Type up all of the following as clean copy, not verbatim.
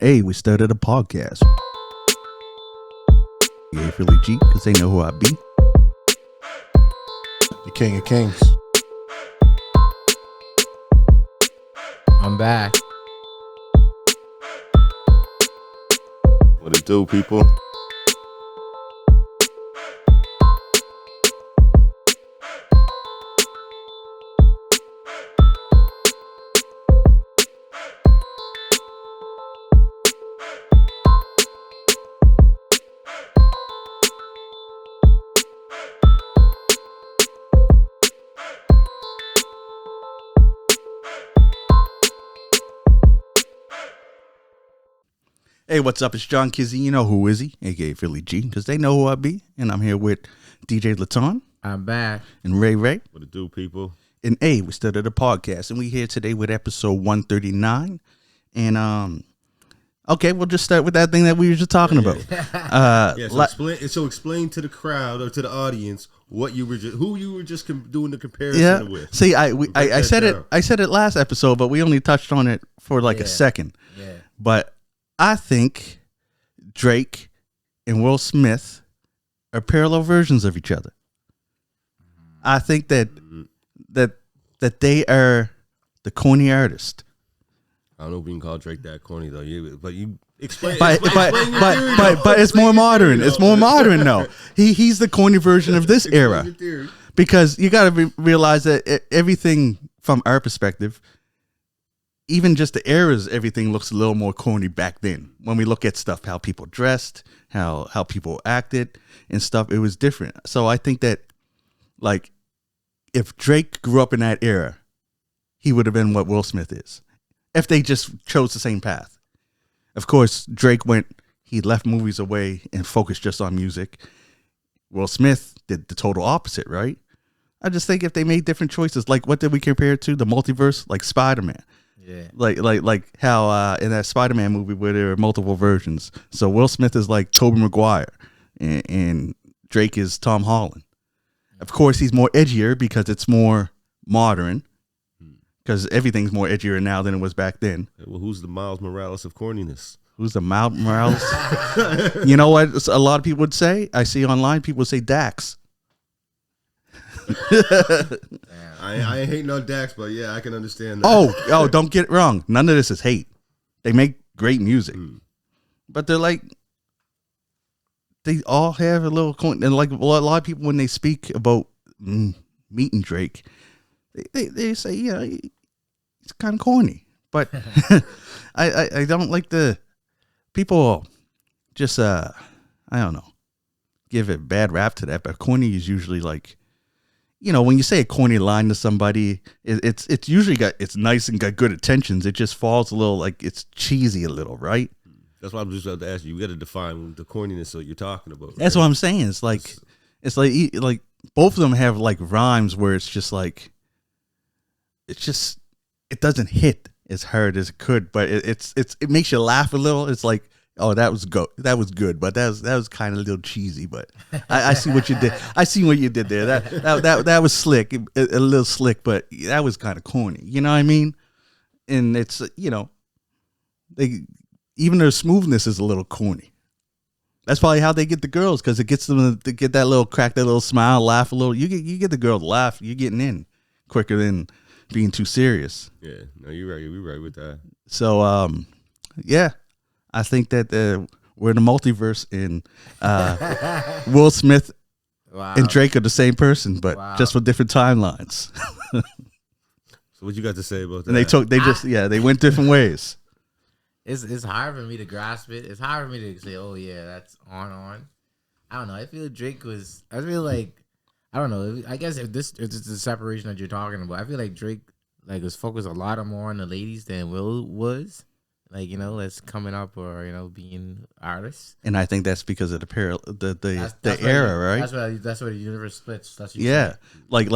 Hey, we started a podcast. Yeah, Philly G, because they know who I be. The King of Kings. I'm back. What it do, people? Hey, what's up? It's John Kizzy. You know who is he? A.K.A. Philly G, because they know who I be. And I'm here with DJ Laton. I'm back. And Ray. What it do, people? And we started a podcast. And we here today with episode 139. And, okay, we'll just start with that thing that we were just talking about. So explain to the crowd or to the audience what you were who you were just doing the comparison with. See, I said it. I said it last episode, but we only touched on it for a second. Yeah. But I think Drake and Will Smith are parallel versions of each other. I think that they are the corny artist. I don't know if we can call Drake that corny though. But you explain. But it's more modern. It's more modern though. He's the corny version of this era, because you got to realize that everything from our perspective, even just the eras, everything looks a little more corny back then. When we look at stuff, how people dressed, how people acted and stuff, it was different. So I think that, like, if Drake grew up in that era, he would have been what Will Smith is, if they just chose the same path. Of course, Drake he left movies away and focused just on music. Will Smith did the total opposite, right? I just think if they made different choices, like what did we compare it to? The multiverse, like Spider-Man. Yeah. Like how in that Spider-Man movie where there are multiple versions. So Will Smith is like Tobey Maguire and Drake is Tom Holland. Of course, he's more edgier because it's more modern, because everything's more edgier now than it was back then. Well, who's the Miles Morales of corniness? Who's the Miles Morales? You know what a lot of people would say? I see online people say Dax. I ain't hating on Dax, but yeah, I can understand that. Oh, don't get it wrong. None of this is hate. They make great music. But they're like, they all have a little, and like a lot of people when they speak about meeting Drake, they say, yeah, it's kind of corny. But I don't like the people just, I don't know, give a bad rap to that. But corny is usually like, you know, when you say a corny line to somebody, it's usually it's nice and got good intentions. It just falls a little like it's cheesy a little, right? That's why I'm just about to ask you. You got to define the corniness that you're talking about. Right? That's what I'm saying. It's like both of them have like rhymes where it's just like it doesn't hit as hard as it could, but it makes you laugh a little. It's like, oh, that was good, but that was kind of a little cheesy. But I see what you did. I see what you did there. That was slick, a little slick, but that was kind of corny. You know what I mean? And it's even their smoothness is a little corny. That's probably how they get the girls, because it gets them to get that little crack, that little smile, laugh a little. You get the girl to laugh. You're getting in quicker than being too serious. Yeah, no, you're right. We're right with that. So, yeah. I think that we're in the multiverse, and Will Smith and Drake are the same person, but just for different timelines. So what you got to say about that? And they went different ways. It's hard for me to grasp it. It's hard for me to say, oh yeah, that's on. I don't know. I feel I don't know. I guess if it's the separation that you're talking about, I feel like Drake was focused a lot more on the ladies than Will was. That's coming up or, being artists. And I think that's because of the era, right? That's where the universe splits. That's what yeah. Like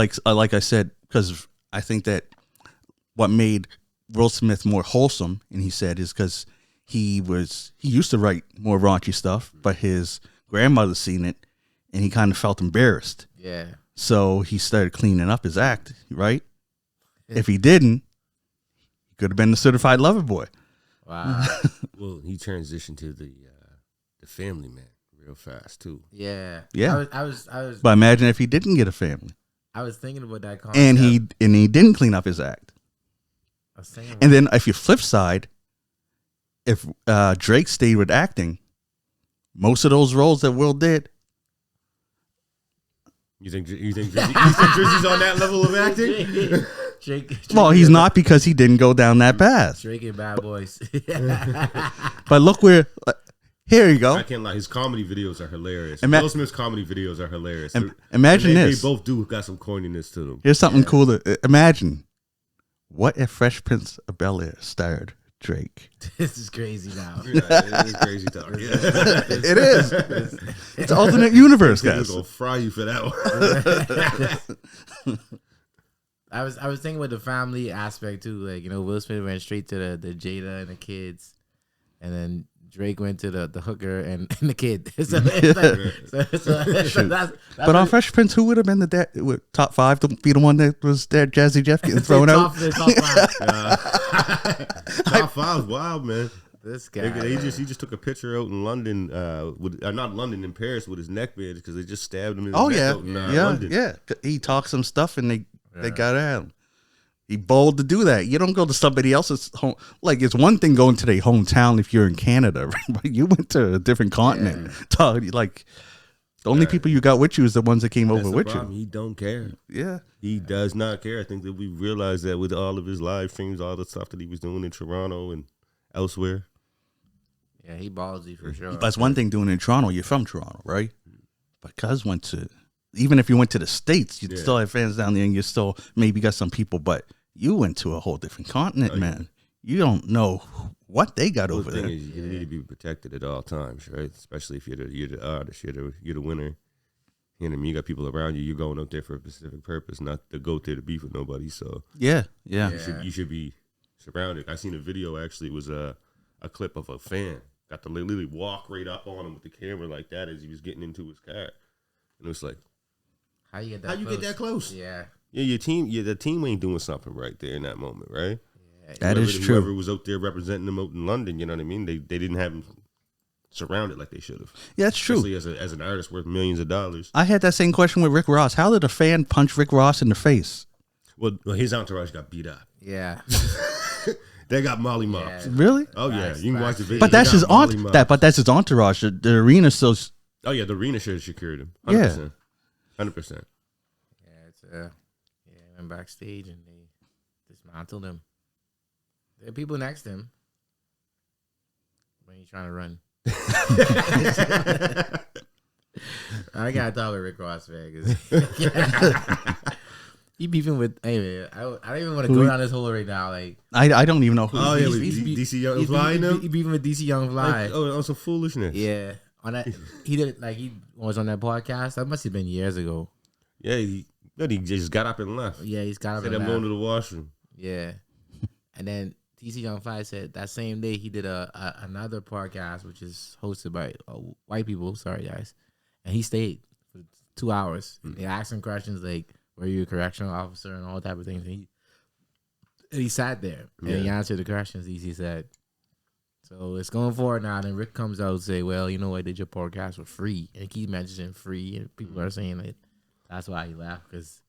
I said, because I think that what made Will Smith more wholesome, and he said, is because he used to write more raunchy stuff, but his grandmother seen it and he kind of felt embarrassed. Yeah. So he started cleaning up his act, right? If he didn't, he could have been the certified lover boy. Wow. Well, he transitioned to the family man real fast too. Yeah. Yeah. I was. But imagine if he didn't get a family, I was thinking about that concept. and he didn't clean up his act. I was thinking And then if you flip side, if Drake stayed with acting, most of those roles that Will did. You think Drizzy's on that level of acting? Drake, Well, he's not, because he didn't go down that path. Drake and Bad Boys. But look where. Here you go. I can't lie. His comedy videos are hilarious. Will Smith's comedy videos are hilarious. Imagine this. They both do got some corniness to them. Here's something cool to imagine. What if Fresh Prince of Bel-Air starred Drake? This is crazy now. Yeah, it is crazy talk. Yeah. It is. It's alternate universe, guys. Gonna fry you for that one. I was thinking with the family aspect too. Like, Will Smith went straight to the Jada and the kids, and then Drake went to the hooker and the kid. But on Fresh Prince, who would have been the dad? Top 5 to be the one that was there? Jazzy Jeff getting thrown out. Top 5, wild man. This guy. He just took a picture out in London, not London, in Paris with his neck bandage because they just stabbed him in his neck out in London. Yeah. He talked some stuff and they got at him. He bold to do that. You don't go to somebody else's home. Like, it's one thing going to their hometown if you're in Canada, right? But you went to a different continent. Like, the only people you got with you is the ones that came over with you. He don't care. Yeah. He does not care. I think that we realized that with all of his live streams, all the stuff that he was doing in Toronto and elsewhere. Yeah, he ballsy for sure. That's one thing doing in Toronto. You're from Toronto, right? But Cuz went to, even if you went to the States, you'd still have fans down there, and you still maybe got some people, but you went to a whole different continent, man. You don't know what they got over there. You need to be protected at all times, right? Especially if you're the artist, you're the winner. You know what I mean? You got people around you. You're going out there for a specific purpose, not to go there to beef with nobody. So yeah. You should be surrounded. I seen a video, actually. It was a clip of a fan got to literally walk right up on him with the camera like that as he was getting into his car, and it was like, how you get that close? Yeah, the team ain't doing something right there in that moment, right? Yeah, that is true. Whoever was out there representing them out in London, you know what I mean? They didn't have him surrounded like they should have. Yeah, that's true. Especially as an artist worth millions of dollars. I had that same question with Rick Ross. How did a fan punch Rick Ross in the face? Well, his entourage got beat up. Yeah. They got molly mopped. Yeah. Really? Oh yeah, you can watch the video. But that's his but that's his entourage. The arena still. Oh yeah, the arena should have secured him. 100%. 100%. Yeah, went backstage and they dismantled him. There are people next to him when he's trying to run. I gotta talk with Rick Ross, man. He beefing with. Hey man, I don't even want to go down this hole right now. Like, I don't even know who. Oh yeah, DC Young Fly. He beefing with DC Young Fly. On some foolishness. Yeah, on that he did it like he was on that podcast. That must have been years ago. Yeah, he just got up and left. Yeah, he's got up. Said I'm going to the washroom. Yeah, and then DC Young Fly said that same day he did another podcast which is hosted by white people. Sorry guys, and he stayed for 2 hours. Mm-hmm. They asked him questions like, were you a correctional officer and all type of things? And he sat there and he answered the questions. He said, so it's going forward now. Then Rick comes out and say, well, you know, I did your podcast for free. And he keeps mentioning free. And people are saying that that's why he left, because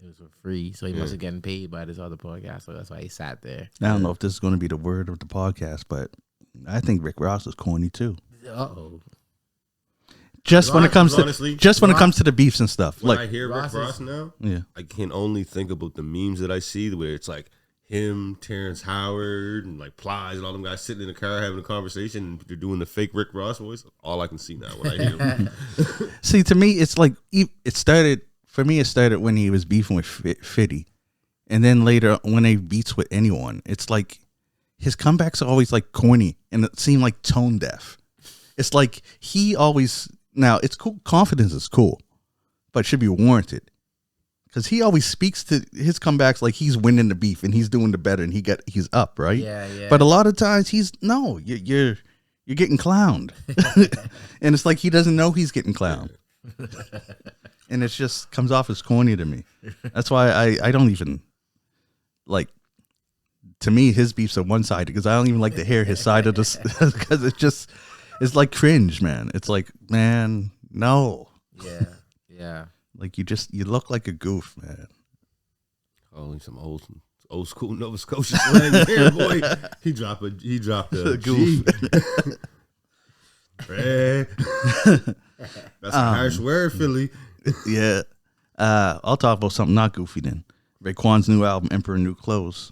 it was for free. So he must have getting paid by this other podcast. So that's why he sat there. I don't know if this is going to be the word of the podcast, but I think Rick Ross is corny too. Uh-oh. When it comes to the beefs and stuff. When like, I hear Rick Ross now, yeah, I can only think about the memes that I see where it's like him, Terrence Howard, and like Plies and all them guys sitting in the car having a conversation, and they're doing the fake Rick Ross voice. All I can see now when I hear him. See, to me, it's like it started when he was beefing with Fitty, and then later when he beats with anyone, it's like his comebacks are always like corny and it seemed like tone deaf. It's like he always. Now, it's cool. Confidence is cool, but it should be warranted. Because he always speaks to his comebacks like he's winning the beef and he's doing the better and he's up, right? Yeah. But a lot of times you're getting clowned. And it's like he doesn't know he's getting clowned. And it just comes off as corny to me. That's why I don't even, like, to me, his beefs are one sided because I don't even like to hear his side of this because it's like cringe, man. It's like, man, no. Yeah. Like you look like a goof, man. Oh, some old school Nova Scotia slang here, boy. He dropped a goof. That's a harsh word, Philly. Yeah. I'll talk about something not goofy then. Raekwon's new album, Emperor New Clothes.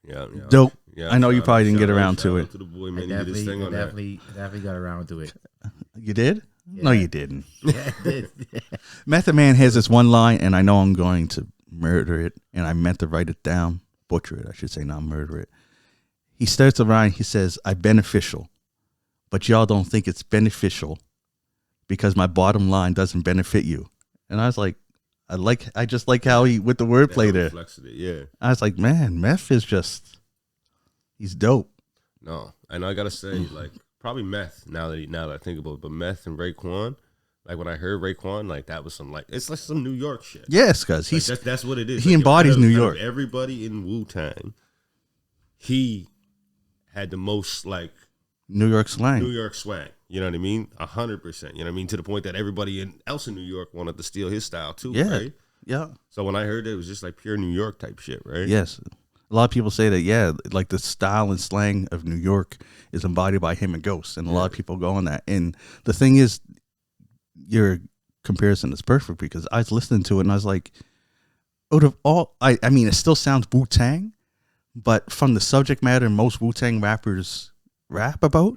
Yeah. Dope. Yeah, I know you probably didn't get around to it. To the boy, man. He did his thing on that. Definitely got around to it. You did? Yeah. No, you didn't. Yeah, I did. Method Man has this one line, and I know I'm going to murder it, and I meant to write it down. Butcher it, I should say, not murder it. He starts a line, he says, "I'm beneficial, but y'all don't think it's beneficial because my bottom line doesn't benefit you." And I was like, I just like how he, with the wordplay there. Yeah. I was like, man, Meth is just, he's dope. No, and I gotta say, like, probably Meth. Now that I think about it, but Meth and Raekwon, like when I heard Raekwon, like that was some like it's like some New York shit. Yes, because he's that's what it is. He like, embodies New out York. of everybody in Wu-Tang, he had the most like New York slang. New York swag. You know what I mean? 100%. You know what I mean? To the point that everybody else in New York wanted to steal his style too. Yeah. Right? Yeah. So when I heard it was just like pure New York type shit, right? Yes. A lot of people say that, yeah, like the style and slang of New York is embodied by him and Ghost. And a lot of people go on that. And the thing is, your comparison is perfect because I was listening to it and I was like, out of all, I mean, it still sounds Wu-Tang, but from the subject matter most Wu-Tang rappers rap about.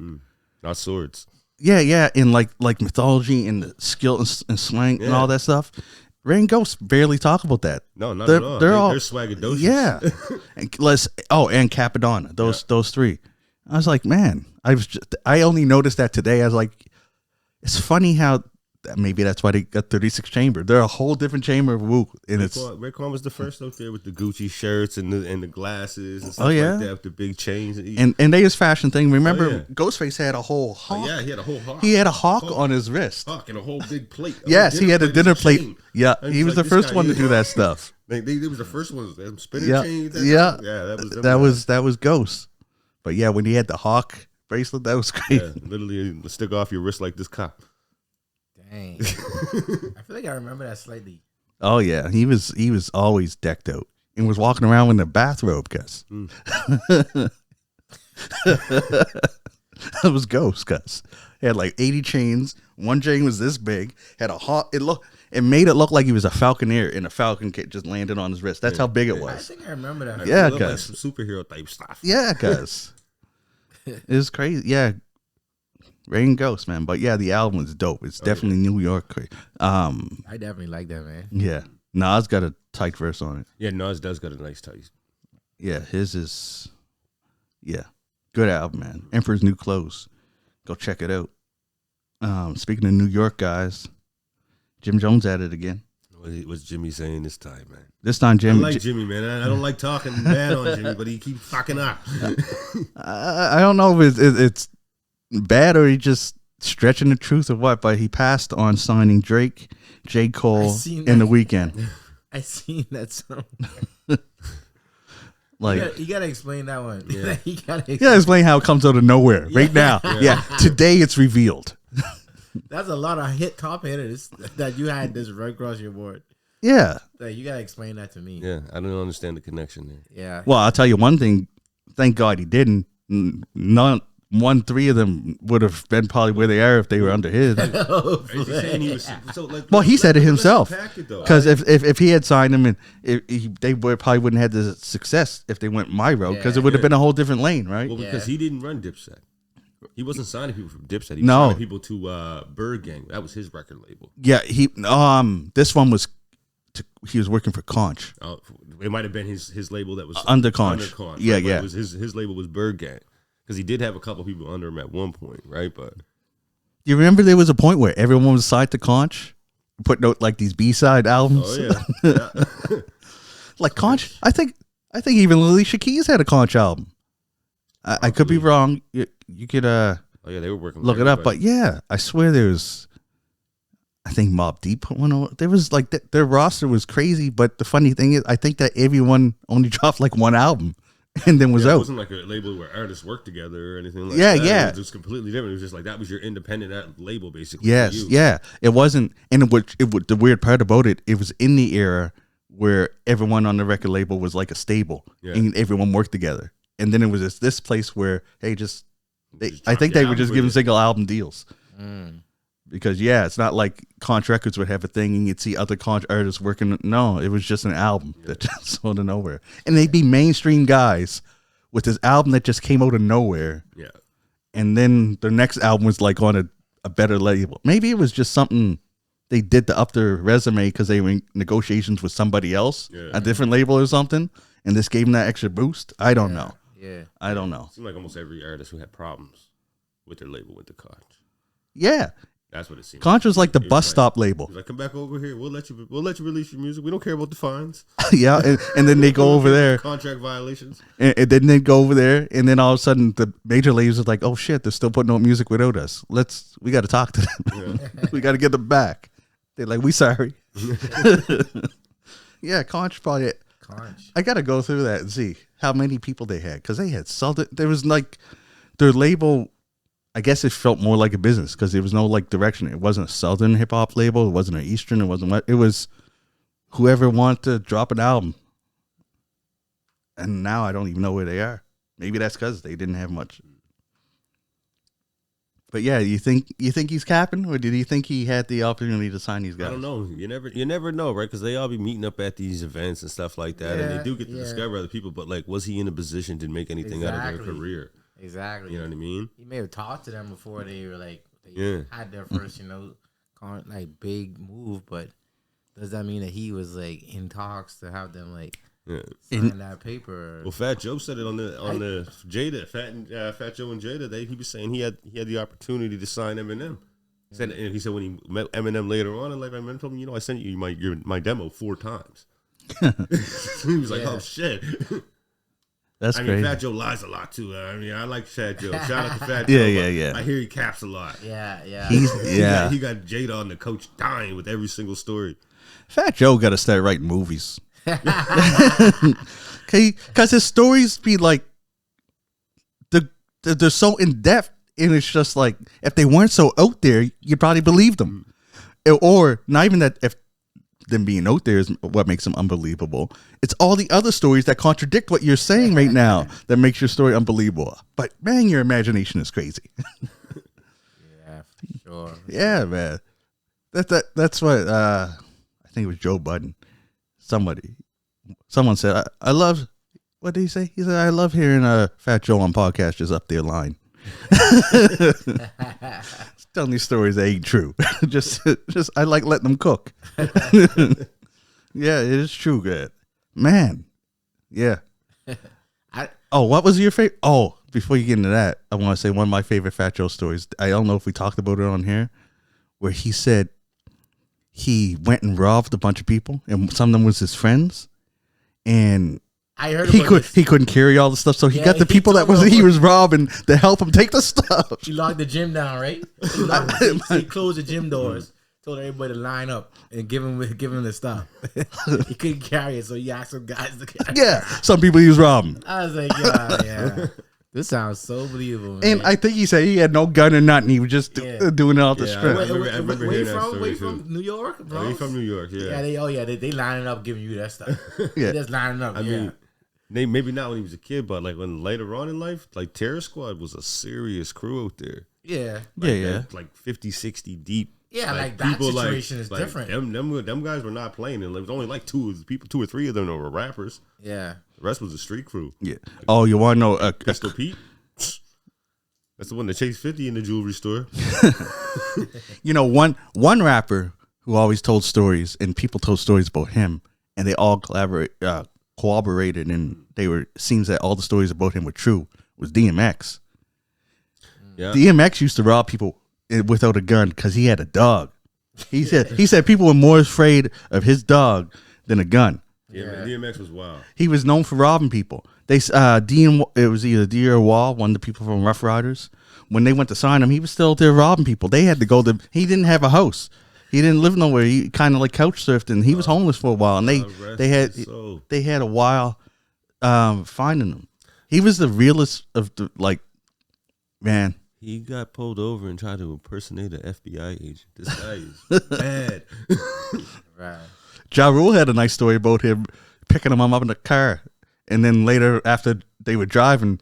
Not swords. Yeah. In like mythology and the skill and slang and all that stuff. Ray and Ghost barely talk about that. No, not at all. They're swaggadocious. Yeah. And and Capadonna. Those three. I was like, man, I only noticed that today. I was like, it's funny how maybe that's why they got 36 Chamber. They're a whole different chamber of Wu. And Raekwon was the first out there with the Gucci shirts and the glasses and stuff like that with the big chains. And they his fashion thing. Remember, Ghostface had a whole hawk. Yeah, he had a whole hawk. He had a hawk on his wrist. Hawk and a whole big plate. Yes, he had a dinner plate. Yeah, he was the first one to do that stuff. They was the first ones. Spinning chains. That was Ghost. But yeah, when he had the hawk bracelet, that was great. Yeah, literally stick off your wrist like this cop. Dang. I feel like I remember that slightly. Oh yeah, he was always decked out and was walking around in a bathrobe, Gus. That was Ghost, Gus. He had like 80 chains. One chain was this big. Had a hawk. It made it look like he was a falconer, and a falcon just landed on his wrist. That's how big it was. I think I remember that. Yeah, Gus. Gus. Like some superhero type stuff. Yeah, Gus. It was crazy. Yeah. Rain Ghost, man. But yeah, the album is dope. It's definitely New York. I definitely like that, man. Yeah. Nas got a tight verse on it. Yeah, Nas does got a nice tight. Yeah, his is good album, man. Emperor's New Clothes. Go check it out. Speaking of New York guys, Jim Jones at it again. What's Jimmy saying this time, man? This time, Jimmy. I like Jimmy, man. I don't like talking bad on Jimmy, but he keeps fucking up. I don't know if it's bad or he just stretching the truth or what, but he passed on signing Drake, J.Cole, and The Weeknd. I seen that song. Like you gotta explain that one. Yeah. you gotta explain how it comes out of nowhere right now. Yeah. Today it's revealed. That's a lot of top hitters that you had this right across your board. Yeah. Like, you gotta explain that to me. Yeah, I don't understand the connection there. Yeah. Well, I'll tell you one thing. Thank God he didn't. Three of them would have been probably where they are if they were under his. Well, he said it himself. Because if he had signed him, and they probably wouldn't have had the success if they went my road, because it would have been a whole different lane, right? Well, because he didn't run Dipset. He wasn't signing people from Dipset. He was signing people to Bird Gang. That was his record label. Yeah, this one was. He was working for Conch. Oh, it might have been his label that was under Conch. Yeah, right? yeah. It was his label was Bird Gang. Because he did have a couple people under him at one point, right? But you remember there was a point where everyone was signed to Conch, putting out like these B-side albums. Oh yeah, like Conch. I think even Alicia Keys had a Conch album. I could be wrong. You could oh yeah, they were working. Look it up, but yeah, I swear there was. I think Mobb Deep put one over. There was like their roster was crazy, but the funny thing is, I think that everyone only dropped like one album. and then was It out. wasn't like a label where artists worked together or anything like Yeah, that. yeah. It was just completely different. It was just like that was your independent label, basically. Yes, for you. yeah. It wasn't, and the weird part about it, it was in the era where everyone on the record label was like a stable, and everyone worked together. And then it was just this place where, hey, I think they were just giving single album deals. Because it's not like Conch Records would have a thing and you'd see other Conch artists working. No, it was just an album that just out of nowhere, and they'd be mainstream guys with this album that just came out of nowhere. Yeah, and then their next album was like on a better label. Maybe it was just something they did to up their resume because they were in negotiations with somebody else, a different label or something, and this gave them that extra boost. I don't know. Yeah, I don't know. It seemed like almost every artist who had problems with their label went to Conch. Yeah. That's what it seemed. Conch was like the bus stop label. Like, come back over here. We'll let you release your music. We don't care about the fines. Yeah, and then they go over there. Contract violations. And then they go over there, and then all of a sudden the major labels are like, "Oh shit, they're still putting out music without us. We got to talk to them. Yeah. We got to get them back." They're like, "We sorry." Yeah, Conch probably. Conch. I got to go through that and see how many people they had, because they had Southern. There was like their label. I guess it felt more like a business because there was no like direction. It wasn't a Southern hip hop label. It wasn't an Eastern. It wasn't what. It was whoever wanted to drop an album. And now I don't even know where they are. Maybe that's because they didn't have much. But yeah, you think he's capping, or did he think he had the opportunity to sign these guys? I don't know. You never know, right? Because they all be meeting up at these events and stuff like that, and they do get to discover other people. But like, was he in a position to make anything out of their career? Exactly. You know what I mean? He may have talked to them before they were like had their first, like big move, but does that mean that he was like in talks to have them like sign that paper? Well, Fat Joe said it on the Jada, Fat Joe and Jada. He was saying he had the opportunity to sign Eminem. He said when he met Eminem later on in life, Eminem told him, I sent you my demo 4 times. He was like, oh shit. That's crazy. Fat Joe lies a lot too. I mean, I like Fat Joe. Shout out to Fat Joe. Yeah. I hear he caps a lot. Yeah. He got Jada on the coach dying with every single story. Fat Joe got to start writing movies. Because his stories be like, they're so in depth, and it's just like, if they weren't so out there, you'd probably believe them. Or not even that, if them being out there is what makes them unbelievable. It's all the other stories that contradict what you're saying right now that makes your story unbelievable. But man, your imagination is crazy. Yeah, for sure. Yeah, man. That's what I think it was Joe Budden. Someone said, I love, what did he say? He said, I love hearing Fat Joe on podcast just up their line. Telling these stories that ain't true. just I like letting them cook. Yeah, it is true, good. Man. Yeah. What was your favorite? Oh, before you get into that, I want to say one of my favorite Fat Joe stories. I don't know if we talked about it on here, where he said he went and robbed a bunch of people, and some of them was his friends, and I heard he couldn't carry all the stuff, so he got the people he was robbing to help him take the stuff. He locked the gym down, right? He closed the gym doors, told everybody to line up and give him the stuff. He couldn't carry it, so he asked some guys to carry it. Yeah, some people he was robbing. I was like, yeah. This sounds so believable, man. And I think he said he had no gun or nothing. He was just doing it off the strength. I remember hearing that story from New York, bro. He's from New York, yeah. They lining up giving you that stuff. Yeah. They just lining up. I mean, maybe not when he was a kid, but like when later on in life, like Terror Squad was a serious crew out there. Yeah. Like 50, 60 deep. Yeah, like that situation is different. Them guys were not playing, and there was only like 2 or 3 of them that were rappers. Yeah. The rest was a street crew. Yeah. Oh, you want to know? Pistol Pete? That's the one that chased 50 in the jewelry store. One rapper who always told stories, and people told stories about him, and they all cooperated, and seems that all the stories about him were true, was DMX. Yeah. DMX used to rob people without a gun because he had a dog. He said people were more afraid of his dog than a gun. Yeah, man, DMX was wild. He was known for robbing people. It was either D or Wall, one of the people from Rough Riders. When they went to sign him, he was still there robbing people. They had to go to. He didn't have a house. He didn't live nowhere. He kind of like couch surfed, and he was homeless for a while. And they had a while finding him. He was the realest of the man. He got pulled over and tried to impersonate an FBI agent. This guy is bad. Right. Ja Rule had a nice story about him picking him up in the car, and then later after they were driving,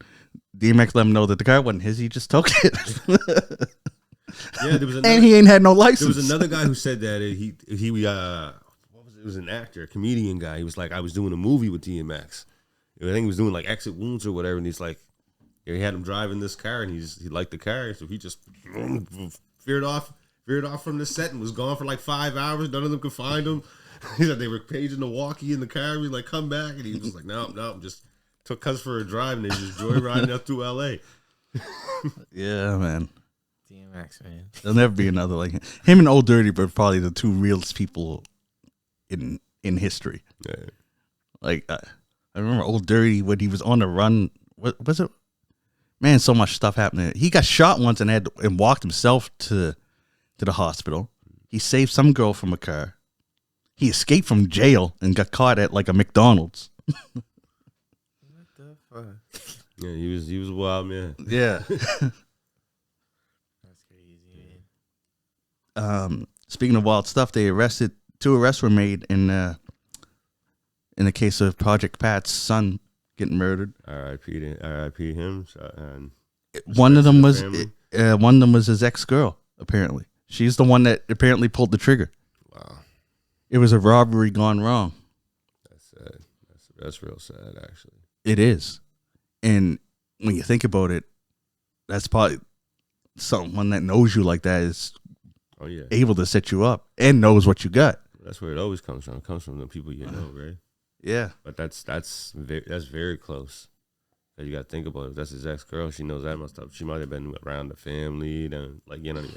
DMX let him know that the car wasn't his. He just took it. Yeah, there was another, and he ain't had no license. There was another guy who said that he what was it? It was an actor, a comedian guy. He was like, I was doing a movie with DMX. I think he was doing like Exit Wounds or whatever, and he's like, he had him driving this car, and he liked the car, so he just veered off from the set and was gone for like 5 hours. None of them could find him. He said they were paging the walkie in the car. He was like, come back, and he was like, no, just took cuz for a drive, and they just joyriding up through LA. Yeah, man. DMX, man. There'll never be another like him. Him and Old Dirty were probably the two realest people in history. Yeah. Like I remember Old Dirty when he was on the run. What was it? Man, so much stuff happening. He got shot once and walked himself to the hospital. He saved some girl from a car. He escaped from jail and got caught at like a McDonald's. What the fuck? Yeah, he was a wild man. Yeah. That's crazy, man. Speaking of wild stuff, two arrests were made in the case of Project Pat's son getting murdered. R.I.P. him. And one of them was his ex-girl, apparently. She's the one that apparently pulled the trigger. Wow. It was a robbery gone wrong. That's sad. That's real sad, actually. It is. And when you think about it, that's probably someone that knows you like that is able to set you up and knows what you got. That's where it always comes from. It comes from the people you know, right? Yeah. But that's very close. You got to think about it. If that's his ex-girl, she knows that much stuff. She might have been around the family, then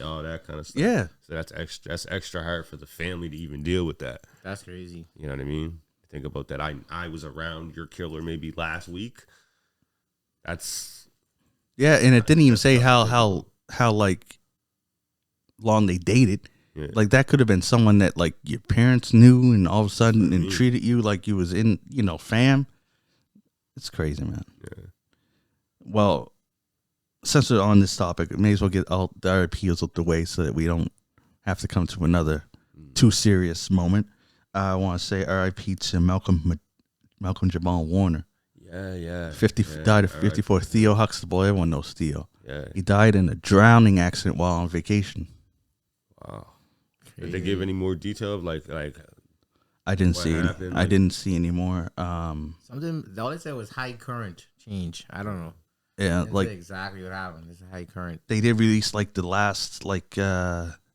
all that kind of stuff. Yeah. So that's extra hard for the family to even deal with that. That's crazy. You know what I mean? Think about that. I was around your killer maybe last week. That's and it didn't even say how like long they dated. Yeah. Like that could have been someone that like your parents knew and all of a sudden and treated you like you was in fam. It's crazy, man. Yeah. Well, since we're on this topic, we may as well get all the R.I.Ps out the way so that we don't have to come to another too serious moment. I want to say R.I.P. to Malcom-Jamal Warner. Yeah. Died at 54. Theo Huxtable, everyone knows Theo. Yeah. He died in a drowning accident while on vacation. Wow. Did they give any more detail of like I didn't see happened? I didn't see any more. Something all they said was high current change. I don't know. Yeah, like exactly what happened. It's a high current. They did release like the last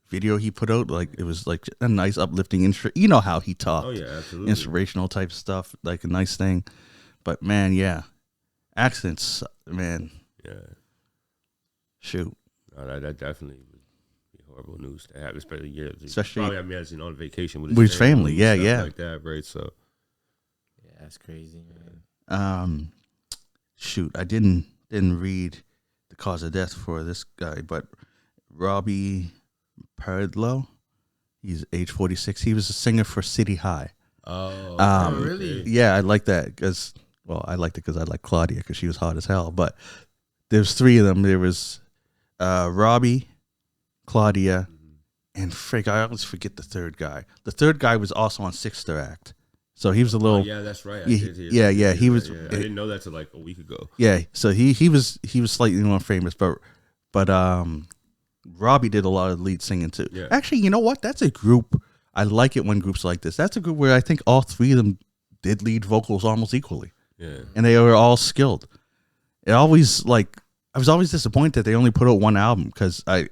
video he put out. Like it was like a nice uplifting you know how he talked. Oh yeah, absolutely. Inspirational type stuff, like a nice thing. But man, yeah, accidents, man. Yeah. Shoot. No, that definitely would be horrible news to have, especially probably on vacation with his family. Yeah, like that, right? So yeah, that's crazy, man. Shoot, I didn't read the cause of death for this guy, but Robbie Pardlow, he's age 46. He was a singer for City High. Oh, really? Yeah, I like that because I liked it because I like Claudia because she was hot as hell. But there's three of them. There was Robbie, Claudia, and I always forget the third guy. The third guy was also on Sixth Act. So he was a little. Yeah, that's right. He was. I didn't know that till like a week ago. Yeah, so he was slightly more famous, but Robbie did a lot of lead singing too. Yeah. Actually, you know what? That's a group. I like it when groups like this. That's a group where I think all three of them did lead vocals almost equally. Yeah, and they were all skilled. I was always disappointed that they only put out one album because I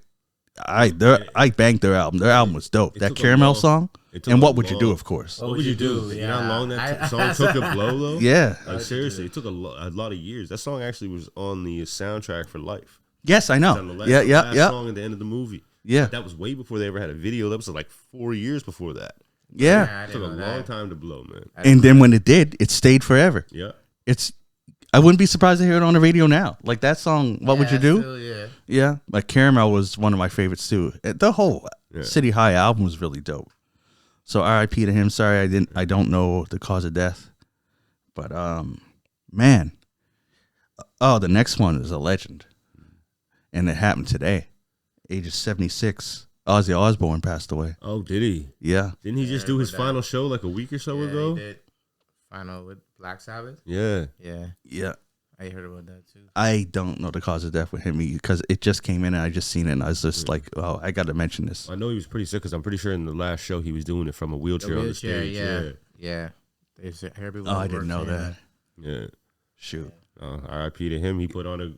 banged their album. Their album was dope. That Caramel song. And What Would You Do, of course. What Would You Do? You know how long that song took to blow, though? Yeah. Like, seriously, it took a lot of years. That song actually was on the soundtrack for Life. Yes, I know. Last song at the end of the movie. Yeah. That was way before they ever had a video. That was like 4 years before that. Yeah. It took a long time to blow, man. And then when it did, it stayed forever. Yeah. I wouldn't be surprised to hear it on the radio now. Like that song, What Would You Do? Still, yeah. Like Caramel was one of my favorites too. The whole City High album was really dope. So R.I.P. to him. Sorry, I don't know the cause of death. But man, Oh, the next one is a legend, and it happened today. Age of 76. Ozzy Osbourne passed away. Oh, did he? Yeah. Didn't he just do his final show like a week or so ago? He did. Final with Black Sabbath. Yeah. Yeah. I heard about that too. I don't know the cause of death with him because it just came in and I just seen it and I was just like, oh, I got to mention this. I know he was pretty sick because I'm pretty sure in the last show he was doing it from a wheelchair on the stage. Yeah. Oh, I didn't know that. Yeah. Shoot. R.I.P. to him. He put on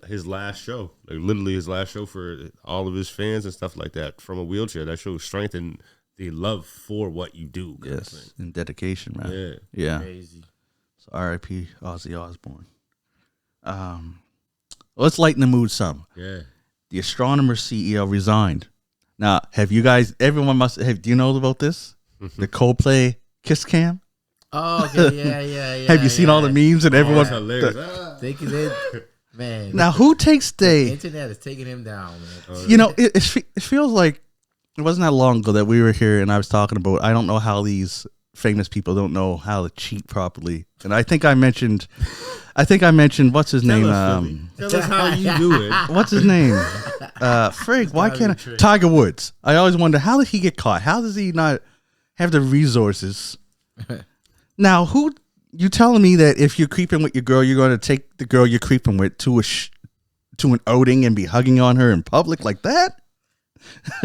his last show, like literally his last show for all of his fans and stuff like that from a wheelchair. That shows strength and the love for what you do. Yes, and dedication, man. Yeah. Crazy. So R.I.P. Ozzy Osbourne. Let's lighten the mood some. Yeah. The Astronomer CEO resigned. Now, have you guys? Everyone must have. Do you know about this? The Coldplay kiss cam. Oh, okay. Yeah. Have you seen all the memes and everyone? They man. Now, who takes the internet is taking him down, man. You know, it feels like it wasn't that long ago that we were here and I was talking about. I don't know how these famous people don't know how to cheat properly, and I think I mentioned what's his name? Tell us how you do it. What's his name? Frig. Why can't I? Tiger Woods. I always wonder, how did he get caught? How does he not have the resources? Now, who you telling me that if you're creeping with your girl, you're going to take the girl you're creeping with to an outing and be hugging on her in public like that?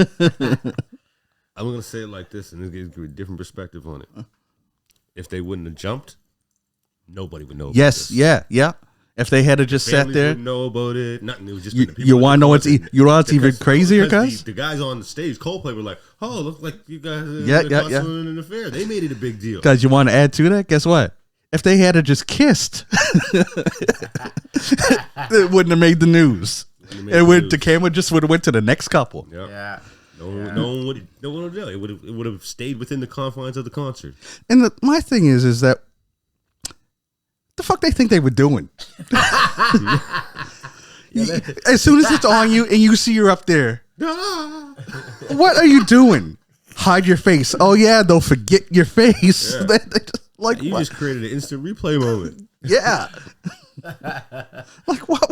I'm going to say it like this, and this gives you a different perspective on it. If they wouldn't have jumped, nobody would know about this. Yeah. If they had to just sat there, wouldn't know about it. Nothing. It was just you want to know what's even crazier, cuz the guys on the stage, Coldplay, were like, "Oh, look like you guys in an affair." They made it a big deal. Because you want to add to that? Guess what? If they had to just kissed, it wouldn't have made the news. The camera just would have went to the next couple. Yep. Yeah. No one would know. It would have stayed within the confines of the concert. And my thing is that the fuck they think they were doing? As soon as it's on you and you see you're up there, what are you doing? Hide your face. Oh yeah, they'll forget your face. Yeah. Like you just created an instant replay moment. Yeah. Like what?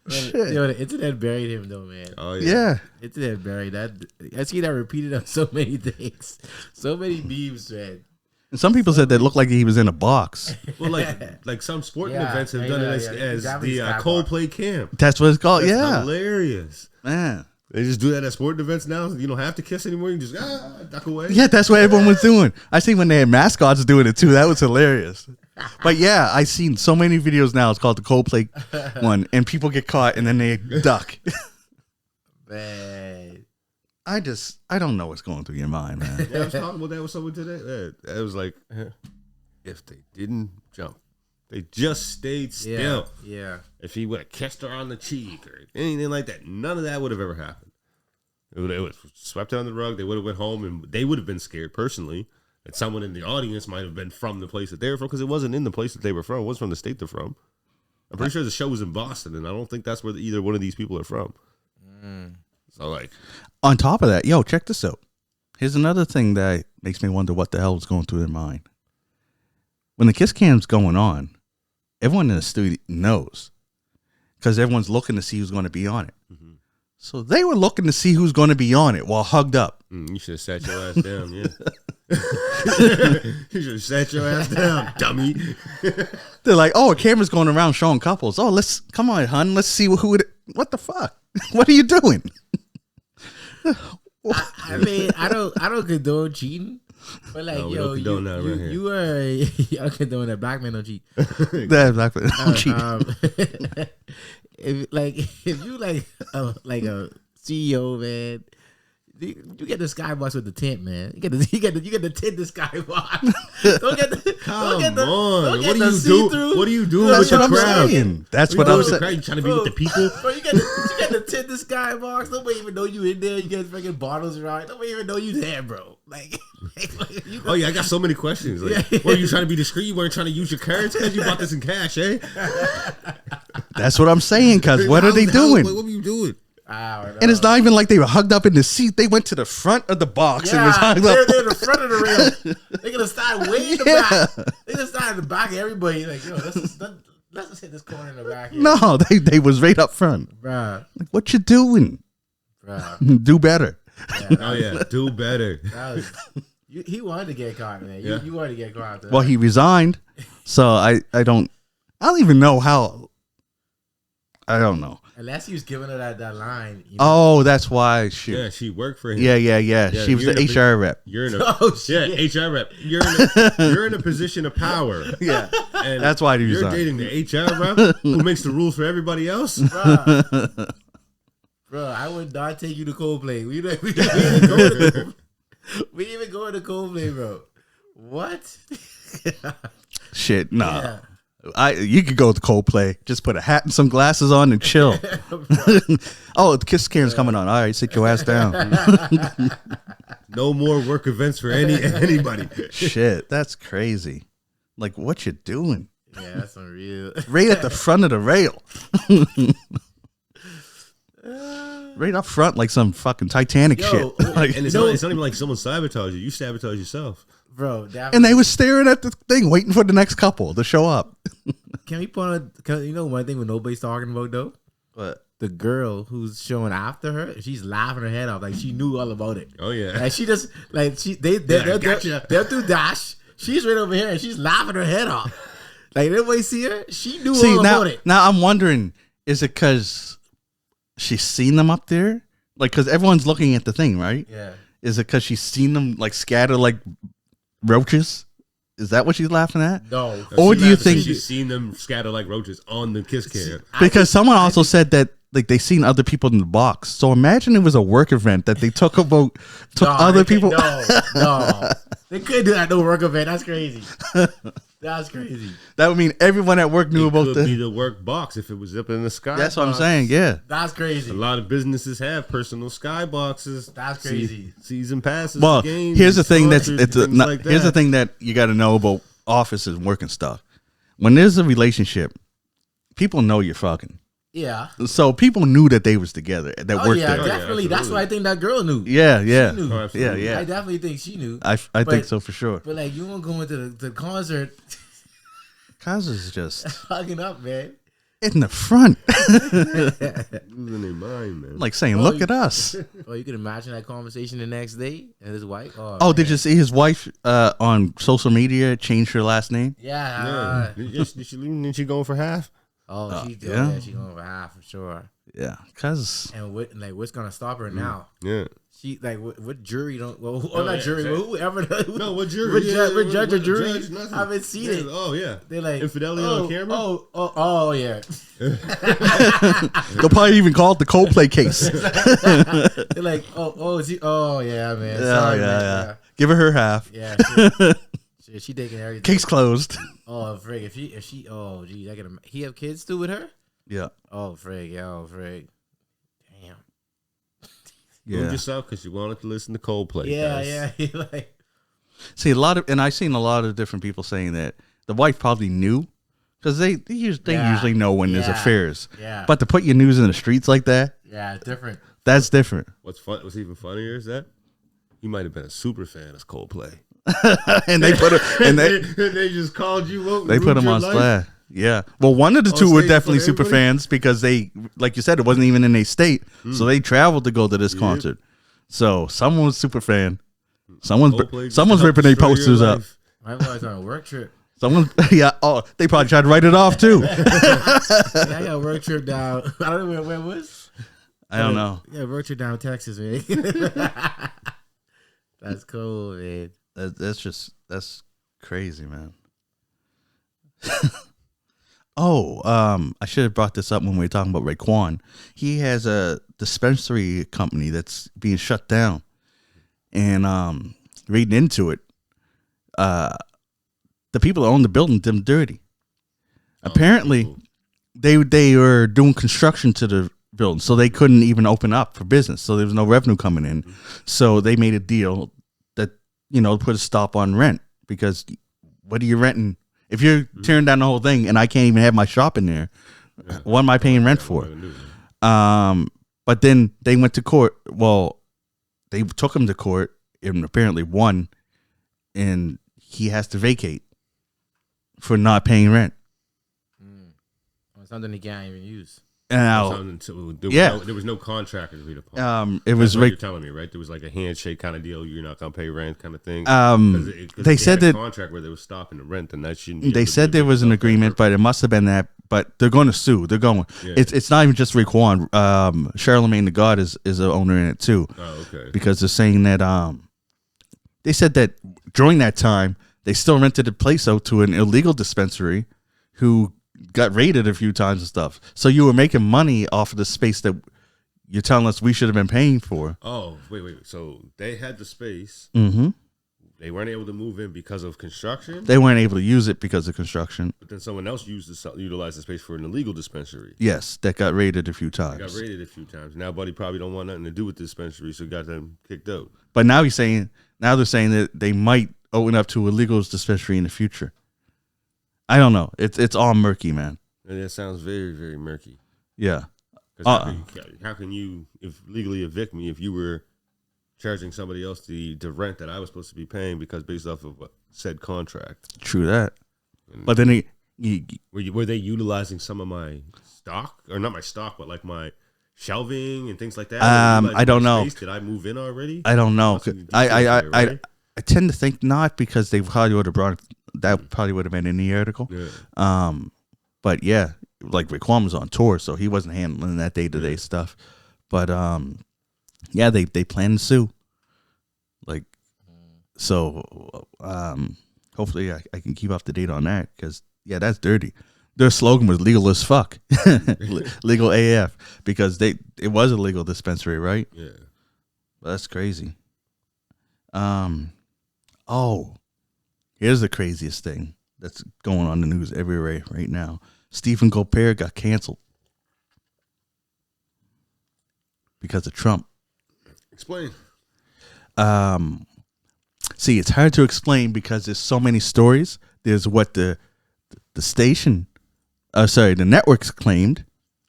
Yo, the internet buried him though, man. Oh yeah. Internet buried that. I see that repeated on so many things, so many memes, man. And some people said that looked like he was in a box. Well, like some sporting events have done it as the Coldplay camp. That's what it's called. That's hilarious, man. They just do that at sporting events now. You don't have to kiss anymore. You just duck away. Yeah, that's what everyone was doing. I see when they had mascots doing it too. That was hilarious. But yeah, I've seen so many videos now. It's called the Coldplay one, and people get caught and then they duck. Man. I don't know what's going through your mind, man. Yeah, I was talking about that with someone today. It was like, if they didn't jump, they just stayed still. Yeah. If he would have kissed her on the cheek or anything like that, none of that would have ever happened. It would have swept it on the rug. They would have went home, and they would have been scared personally that someone in the audience might have been from the place that they were from, because it wasn't in the place that they were from. It was from the state they're from. I'm pretty sure the show was in Boston, and I don't think that's where either one of these people are from. So, like, on top of that, check this out. Here's another thing that makes me wonder what the hell was going through their mind. When the kiss cam's going on, everyone in the studio knows, because everyone's looking to see who's going to be on it. Mm-hmm. So they were looking to see who's going to be on it while hugged up. You should have sat your ass down, yeah. You should have sat your ass down, dummy. They're like, oh, a camera's going around showing couples. Oh, come on, hun. Let's see what the fuck? What are you doing? I mean, I don't condone cheating, but like, I don't condone that. Black men don't cheat. That black men don't cheat. If you like a CEO, man, you get the skybox with the tent, man. You get the tent, the skybox. Don't get the. Come on, what are you doing with the crowd? That's what I'm saying. You trying to be with the people? Bro, you get the tent, the skybox. Nobody even know you in there. You get freaking bottles around. Nobody even know you there, bro. I got so many questions. Like, were you trying to be discreet? You weren't trying to use your cards because you bought this in cash, eh? That's what I'm saying. Cause what are they doing? What were you doing? And it's not even like they were hugged up in the seat. They went to the front of the box and was hugged up. They're in the front of the rail. They could have started way in the back. They could have started in the back of everybody. Like, yo, let's just hit this corner in the back here. No, they was right up front. Bruh. Like, what you doing? Bruh. Do better. Yeah, Oh yeah, do better. He wanted to get caught, man. You wanted to get caught. Well, he resigned, so I don't even know how. I don't know. Unless he was giving her that line. Oh, that's why. Shoot. Yeah, she worked for him. Yeah. She was the HR rep. You're in a HR rep. You're in a position of power. Yeah, and that's why he you're resigned. dating the HR rep who makes the rules for everybody else. Bro, I would not take you to Coldplay. We didn't even go to Coldplay, bro. What? Shit, nah. Yeah. You could go to Coldplay. Just put a hat and some glasses on and chill. Oh, the Kiss Karen's coming on. All right, sit your ass down. No more work events for anybody. Shit, that's crazy. Like, what you doing? Yeah, that's unreal. Right at the front of the rail. Right up front, like some fucking Titanic shit. Like, And it's not even like someone sabotaged you. You sabotage yourself. Bro, and they was staring at the thing, waiting for the next couple to show up. Can we point out, you know one thing when nobody's talking about, though? What? The girl who's showing after her, she's laughing her head off like she knew all about it. Oh yeah. Like she just like they're through Dash. She's right over here and she's laughing her head off. Like everybody see her, she knew all about it. Now I'm wondering, is it because she's seen them up there? Like, because everyone's looking at the thing, right? Yeah. Is it because she's seen them like scatter like roaches? Is that what she's laughing at? No. Or do you think she's seen them scatter like roaches on the Kiss can? Because someone also said that like they seen other people in the box. So imagine it was a work event that they took other people. No. They couldn't do that no work event. That's crazy. That's crazy. That would mean everyone at work knew about It could be the work box if it was up in the sky. That's what I'm saying. Yeah. That's crazy. A lot of businesses have personal sky boxes. That's crazy. Season passes. Well, games, here's the thing here's the thing that you got to know about office and work and stuff. When there's a relationship, people know you're fucking. Yeah. So people knew that they was together. That worked there. Definitely. That's what I think that girl knew. Yeah. She knew. Oh, yeah. I definitely think she knew. I think so for sure. But like, you won't go into the concert. Cause is just hugging up, man. In the front. Losing their mind, man. Like saying, look at us. Oh, you can imagine that conversation the next day and his wife. Oh, did you see his wife on social media change her last name? Yeah. Did she go for half? Oh, she's going for half for sure. Yeah, cause what's gonna stop her now? Yeah. She what jury don't not jury, but whoever what jury? What judge or jury? Nothing. I haven't seen it. Oh yeah, they're like infidelity on camera. Oh yeah. They'll probably even call it the Coldplay case. They're like yeah, man. Sorry, yeah. Give her half. Yeah. She taking everything. Case closed. Oh frig, if she oh geez, he have kids too with her? Yeah. Oh frig, damn. Yeah. Moved yourself because you wanted to listen to Coldplay. Yeah. Like, see I've seen a lot of different people saying that the wife probably knew because they usually know when there's affairs. Yeah. But to put your news in the streets like that, yeah, different. That's different. What's even funnier is that he might have been a super fan of Coldplay. And they put they just called you out. They put him on Slash. Yeah. Well, one of the two were definitely super fans because they, like you said, it wasn't even in a state, so they traveled to go to this concert. So someone was super fan. Someone's ripping their posters up. I was on a work trip. Someone, they probably tried to write it off too. I got a work trip down. I don't know where it was. I don't know. Yeah, road trip down Texas, man. That's cool, man. That's crazy, man. I should have brought this up when we were talking about Raekwon. He has a dispensary company that's being shut down, and reading into it, the people that own the building did them dirty. Apparently, they were doing construction to the building, so they couldn't even open up for business. So there was no revenue coming in. So they made a deal that put a stop on rent, because what are you renting? If you're tearing down the whole thing and I can't even have my shop in there, what am I paying rent for? But then they went to court. Well, they took him to court and apparently won, and he has to vacate for not paying rent. Something he can't even use. Now, there was no contract agreed upon. It was what you're telling me, right? There was like a handshake kind of deal. You're not gonna pay rent, kind of thing. They said that contract where they were stopping the rent, and that shouldn't. They said there was an agreement, but it must have been that. But they're going to sue. They're going. Yeah. It's not even just Raekwon. Charlemagne the God is an owner in it too. Oh, okay. Because they're saying that they said that during that time they still rented a place out to an illegal dispensary who got raided a few times and stuff. So you were making money off of the space that you're telling us we should have been paying for. Oh, wait. So they had the space. Mm-hmm. They weren't able to move in because of construction. They weren't able to use it because of construction. But then someone else utilized the space for an illegal dispensary. Yes, that got raided a few times. Now, buddy probably don't want nothing to do with the dispensary, so got them kicked out. But now they're saying that they might open up to a legal dispensary in the future. I don't know. It's all murky, man. And it sounds very, very murky. Yeah. How can you legally evict me if you were charging somebody else the rent that I was supposed to be paying because based off of said contract? True that. But then were they utilizing some of my stock, or not my stock, but like my shelving and things like that? I don't know. Did I move in already? I don't know. I tend to think not, because they probably would have brought that. Probably would have been in the article. Yeah. But yeah, like Raekwon was on tour, so he wasn't handling that day-to-day stuff. But yeah, they plan to sue. Like, so hopefully I can keep up to date on that, because yeah, that's dirty. Their slogan was legal as fuck, legal AF, because it was a legal dispensary, right? Yeah. But that's crazy. Oh, here's the craziest thing that's going on in the news everywhere right now. Stephen Colberts got canceled because of Trump. Explain. See, it's hard to explain because there's so many stories. There's what the station, the networks claimed,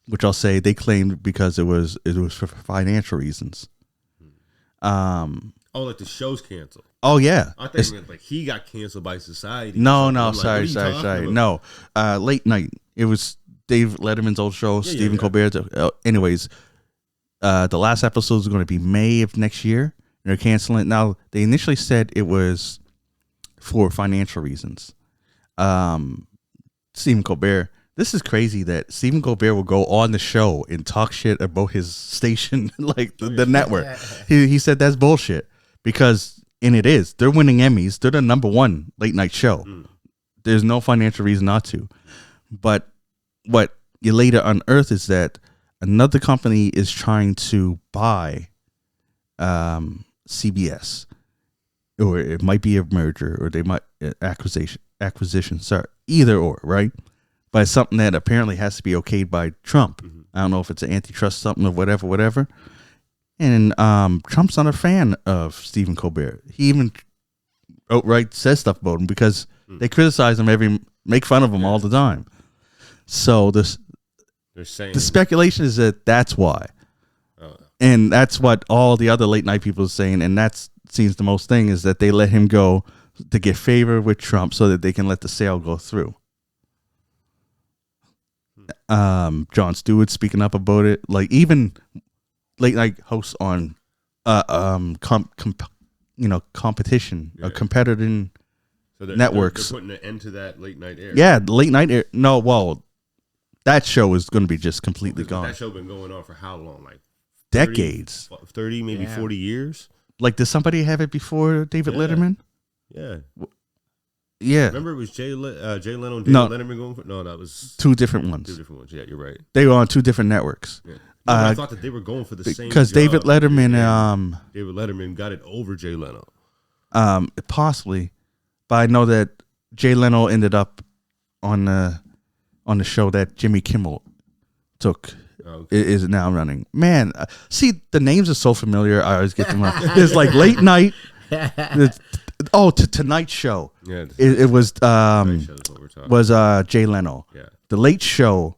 which I'll say they claimed because it was for financial reasons. Oh, like the show's canceled. Oh yeah. I thought you meant like he got canceled by society. No, like, sorry. No, late night. It was Dave Letterman's old show. Stephen Colbert's. Anyways, the last episode is going to be May of next year. They're canceling it now. They initially said it was for financial reasons. Stephen Colbert. This is crazy that Stephen Colbert will go on the show and talk shit about his station, like the network. He said that's bullshit because, and it is. They're winning Emmys. They're the #1 late night show. There's no financial reason not to. But what you later unearth is that another company is trying to buy CBS, or it might be a merger, or they might acquisition. Sorry, either or, right? But it's something that apparently has to be okayed by Trump. I don't know if it's an antitrust something or whatever. And Trump's not a fan of Stephen Colbert. He even outright says stuff about him because they criticize him make fun of him all the time. So the speculation is that that's why. And that's what all the other late night people are saying. And that seems the most thing is that they let him go to get favor with Trump so that they can let the sale go through. Jon Stewart speaking up about it, like even late night hosts on competition, competitive networks. They're putting an end to that late night air. Yeah, the late night air. No, well, that show is going to be just completely gone. That show been going on for how long? Like decades, 30 maybe 40 years. Like, did somebody have it before David Letterman? Yeah. Yeah. Remember it was Jay Leno and David Letterman going for? No, that was two different ones. Yeah, you're right. They were on two different networks. Yeah. I thought that they were going for the same because David Letterman got it over Jay Leno. Possibly, but I know that Jay Leno ended up on the show that Jimmy Kimmel took. Is now running. Man, see, the names are so familiar. I always get them wrong. There's like late night. Tonight Show. Yeah, it was Jay Leno. Yeah. The Late Show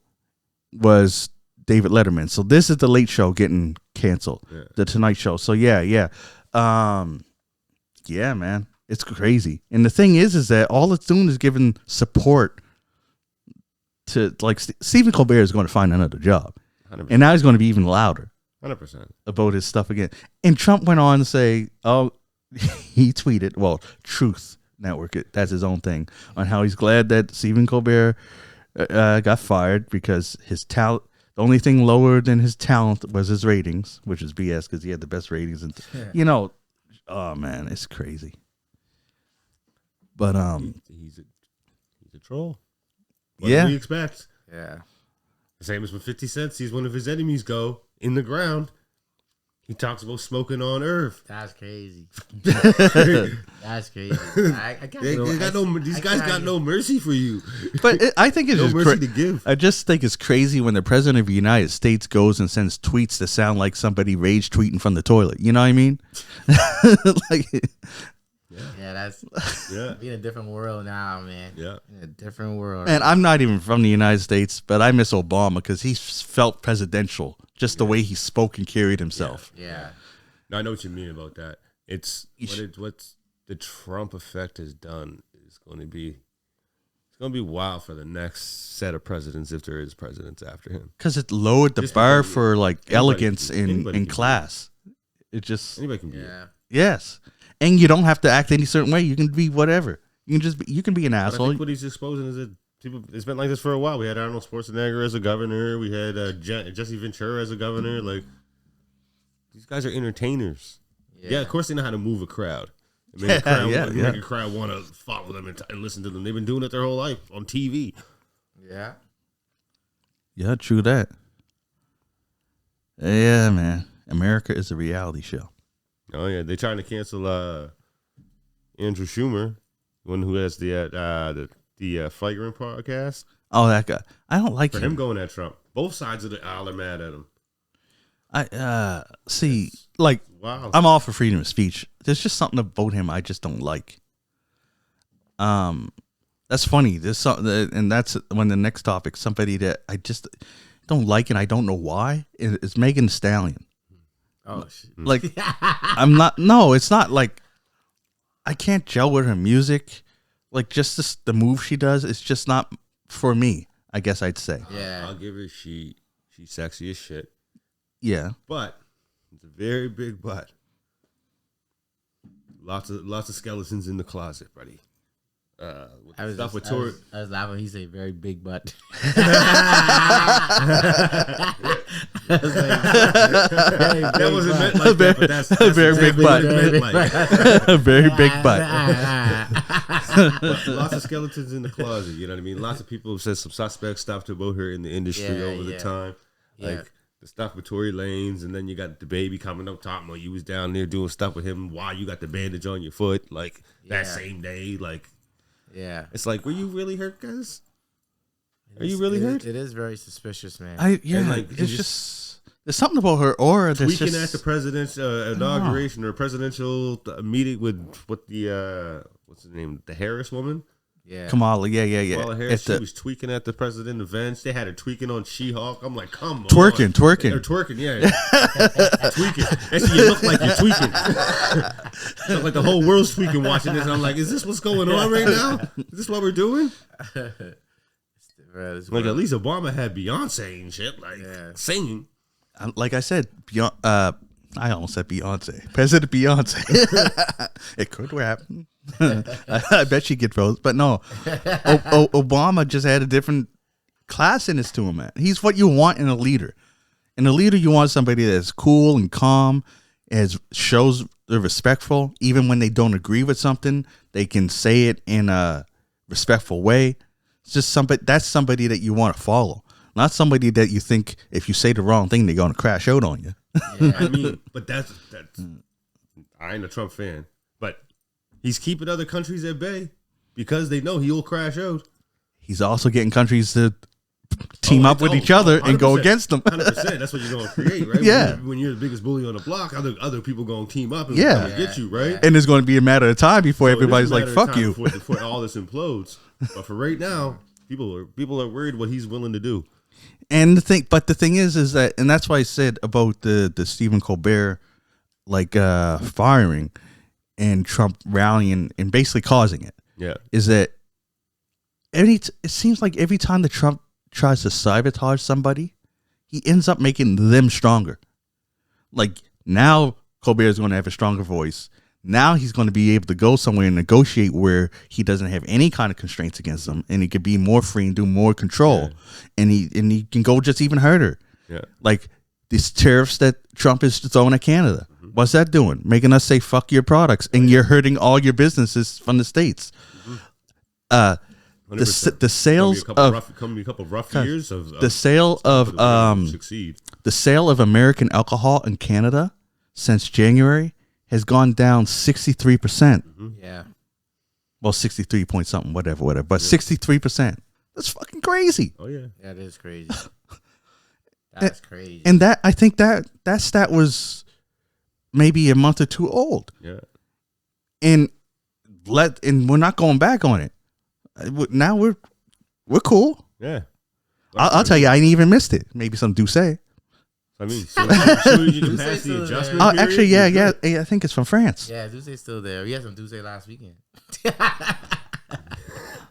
was David Letterman. So this is the Late Show getting canceled. Yeah. The Tonight Show. So yeah, man, it's crazy. And the thing is that all it's doing is giving support to like Stephen Colbert is going to find another job, 100%. and now he's going to be even louder 100%. about his stuff again. And Trump went on to say, "Oh, he tweeted, well, Truth Network, that's his own thing, on how he's glad that Stephen Colbert got fired because his talent." The only thing lower than his talent was his ratings, which is BS because he had the best ratings. And oh man, it's crazy. But he's a troll. What yeah, do we expect? Yeah. Same as when 50 Cent sees one of his enemies go in the ground. He talks about smoking on Earth. That's crazy. That's crazy. These guys got no mercy for you. But I think it's no just mercy to give. I just think it's crazy when the president of the United States goes and sends tweets that sound like somebody rage tweeting from the toilet. You know what I mean? Like, yeah, that's Yeah. we in a different world now, man. Yeah. In a different world. and I'm not even from the United States, but I miss Obama because he felt presidential, just the way he spoke and carried himself. Yeah. No, I know what you mean about that. It's what's the Trump effect has done is going to be wild for the next set of presidents if there is presidents after him. Because it lowered the Just bar anybody- for like elegance anybody in can class. It just Anybody can be. Yeah. yes, and you don't have to act any certain way. You can be whatever. You can be an But I asshole. think what he's exposing is that people. It's been like this for a while. We had Arnold Schwarzenegger as a governor. We had Jesse Ventura as a governor. Like these guys are entertainers. Yeah, of course they know how to move a crowd. Make a crowd want to follow them and listen to them. They've been doing it their whole life on TV. Yeah. Yeah, true that. Yeah, man. America is a reality show. Oh yeah, they're trying to cancel Andrew Schumer, one who has the Flagrant podcast. Oh, that guy. I don't like For him going at Trump. Both sides of the aisle are mad at him. I see, like, Wow. I'm all for freedom of speech. There's just something about him I just don't like. That's funny. There's something, and that's when the next topic, somebody that I just don't like and I don't know why, is Megan Thee Stallion. Oh shit. Like, I'm not. No, it's not like I can't gel with her music. Like, just the move she does, it's just not for me. I guess I'd say. Yeah. I'll give her she's sexy as shit. Yeah. But it's a very big but. Lots of skeletons in the closet, buddy. I was laughing. He said very big butt. That wasn't meant like that, but that's very big butt. Very big butt. Lots of skeletons in the closet. You know what I mean? Lots of people have said some suspect stuff about her in the industry over the time. Like the stuff with Tory Lanez, and then you got the baby coming up talking about you was down there doing stuff with him while you got the bandage on your foot, like that same day. Like, it's like, were you really hurt, guys? Are you really hurt? It is very suspicious, man. It's just there's something about her aura that's tweaking just at the president's inauguration or presidential meeting with the what's the name, the Harris woman. Kamala, yeah. Kamala Harris, she was tweaking at the president events. They had her tweaking on She-Hulk. I'm like, come on. Twerking. They're twerking, yeah. Tweaking. Actually, you look like you're tweaking. Look like the whole world's tweaking watching this. And I'm like, is this what's going on right now? Is this what we're doing? Like, at least Obama had Beyonce and shit, like, singing. Like I said, I almost said Beyonce. President Beyonce. It could happen. I bet she'd get votes, but no. Obama just had a different classiness to him, man. He's what you want in a leader. In a leader, you want somebody that's cool and calm, shows they're respectful. Even when they don't agree with something, they can say it in a respectful way. It's just that's somebody that you want to follow. Not somebody that you think if you say the wrong thing, they're going to crash out on you. I mean, but that's I ain't a Trump fan, but he's keeping other countries at bay because they know he'll crash out. He's also getting countries to team up with each other and go against them. 100%. That's what you're going to create, right? Yeah. When you're the biggest bully on the block, other people going to team up and come and get you, right? And it's going to be a matter of time before everybody's like, "Fuck you," before all this implodes. But for right now, people are worried what he's willing to do. And the thing is that, and that's why I said about the Stephen Colbert firing and Trump rallying and basically causing it. Yeah. Is that it seems like every time that Trump tries to sabotage somebody, he ends up making them stronger. Like now Colbert is going to have a stronger voice. Now he's going to be able to go somewhere and negotiate where he doesn't have any kind of constraints against him, and he could be more free and do more control, and he can go just even harder. Yeah, like these tariffs that Trump is throwing at Canada. Mm-hmm. What's that doing? Making us say fuck your products, and you're hurting all your businesses from the states. Mm-hmm. The sales of a couple rough years of the sale of the sale of American alcohol in Canada since January has gone down 63%. Mm-hmm. Yeah. Well, 63 point something, whatever. But 63%. That's fucking crazy. Oh, yeah. That is crazy. That's crazy. And that, I think that stat was maybe a month or two old. Yeah. And we're not going back on it. Now we're cool. Yeah. I'll tell you, I ain't even missed it. Maybe some do say. I mean, so you can pass the adjustment period? Actually, yeah. I think it's from France. Yeah, Duce's still there. We had some Duce last weekend.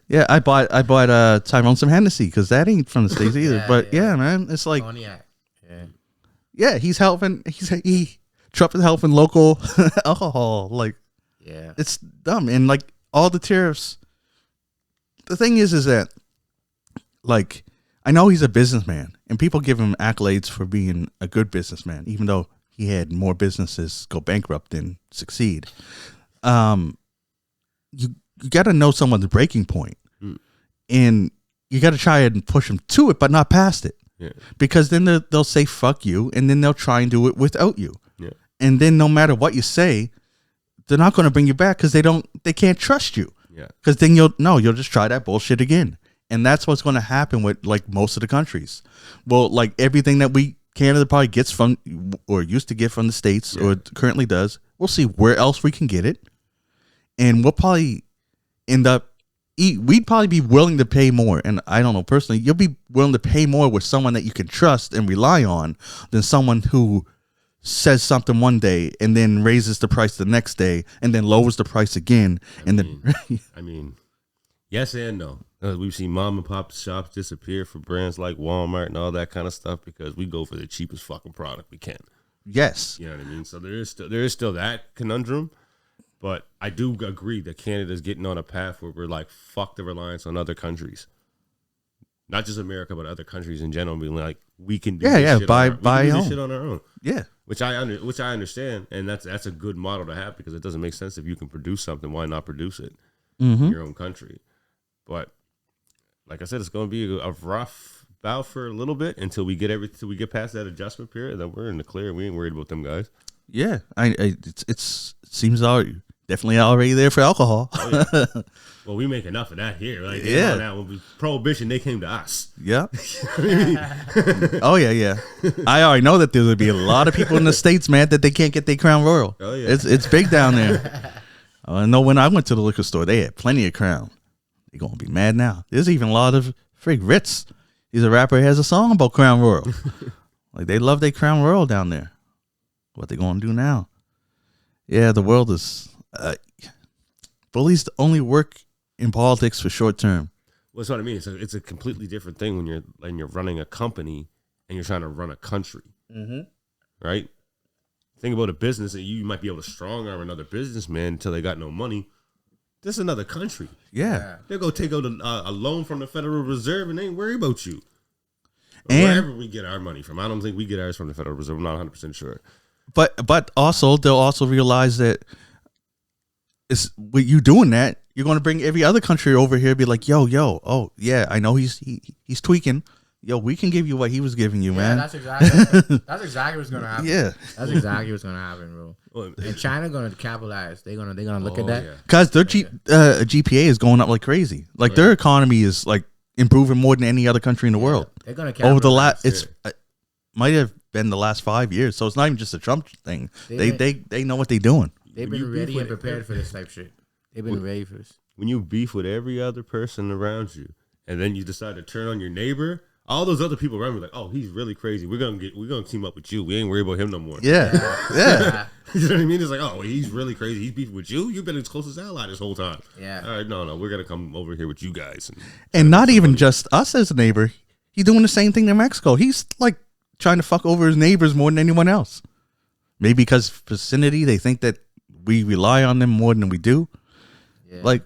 Yeah, I bought Tyrone some Hennessy because that ain't from the States either. But yeah, man, it's like Cognac. Yeah, he's helping. Trump is helping local alcohol. Like, yeah, it's dumb. And like all the tariffs. The thing is that like, I know he's a businessman, and people give him accolades for being a good businessman, even though he had more businesses go bankrupt than succeed. You got to know someone's breaking point, and you got to try and push them to it, but not past it. Yeah. Because then they'll say fuck you, and then they'll try and do it without you. Yeah. And then no matter what you say, they're not going to bring you back because they can't trust you. Yeah. Because then you'll just try that bullshit again. And that's what's going to happen with like most of the countries. Well, like everything that Canada probably gets from or used to get from the States or currently does, we'll see where else we can get it. And we'll probably end up, we'd probably be willing to pay more. And I don't know, personally, you'll be willing to pay more with someone that you can trust and rely on than someone who says something one day and then raises the price the next day and then lowers the price again. I mean, yes and no. We've seen mom and pop shops disappear for brands like Walmart and all that kind of stuff because we go for the cheapest fucking product we can. Yes. You know what I mean? So there is still that conundrum. But I do agree that Canada's getting on a path where we're like, fuck the reliance on other countries. Not just America, but other countries in general. Being like, we can do this shit on our own. Yeah. Which I understand, and that's a good model to have because it doesn't make sense if you can produce something, why not produce it in your own country? But like I said, it's going to be a rough bout for a little bit until we get past that adjustment period. Then we're in the clear. We ain't worried about them guys. Yeah, it seems definitely already there for alcohol. Oh, yeah. Well, we make enough of that here. Like, when Prohibition, they came to us. Yeah. Oh yeah. I already know that there would be a lot of people in the States, man, that they can't get their Crown Royal. Oh yeah, it's big down there. I know when I went to the liquor store, they had plenty of Crown. They're gonna be mad now. There's even a lot of Ritz. He's a rapper. He has a song about Crown Royal. Like they love their Crown Royal down there. What they gonna do now? Yeah, the world is. Bullies only work in politics for short term. Well, that's what I mean. It's a completely different thing when you're running a company and you're trying to run a country, right? Think about a business that you might be able to strong arm another businessman until they got no money. This is another country. Yeah. They'll go take out a loan from the Federal Reserve and they ain't worry about you. And wherever we get our money from. I don't think we get ours from the Federal Reserve. I'm not 100% sure. But also, they'll also realize that with you doing that, you're going to bring every other country over here and be like, yo, oh, yeah, I know he's tweaking. Yo, we can give you what he was giving you, man. That's exactly what's going to happen. Yeah. That's exactly what's going to happen, bro. And China going to capitalize. They're going to look at that. Because their GPA is going up like crazy. Like, their economy is, like, improving more than any other country in the world. They're going to capitalize. Over the last, might have been the last 5 years. So it's not even just a Trump thing. They know what they're doing. They've been ready and prepared for this type shit. They've been ready for this. When you beef with every other person around you, and then you decide to turn on your neighbor, all those other people around me like, oh, he's really crazy. We're gonna team up with you. We ain't worried about him no more. Yeah. You know what I mean? It's like, oh, he's really crazy. He's beefing with you. You've been his closest ally this whole time. Yeah. All right, no, we're gonna come over here with you guys. And not even just us as a neighbor. He's doing the same thing in Mexico. He's like trying to fuck over his neighbors more than anyone else. Maybe because vicinity, they think that we rely on them more than we do. Yeah. Like,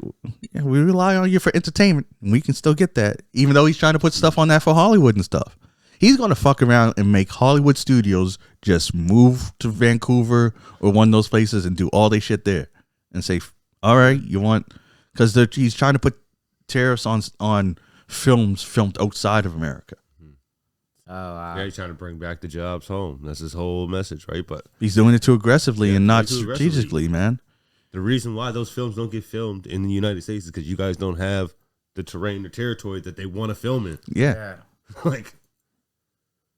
we rely on you for entertainment, and we can still get that, even though he's trying to put stuff on that for Hollywood and stuff. He's going to fuck around and make Hollywood studios just move to Vancouver or one of those places and do all their shit there and say, all right, you want, because he's trying to put tariffs on films filmed outside of America. Oh, wow. Yeah, he's trying to bring back the jobs home. That's his whole message, right? But he's doing it too aggressively and not strategically, man. The reason why those films don't get filmed in the United States is because you guys don't have the terrain or territory that they want to film in. Yeah. Like,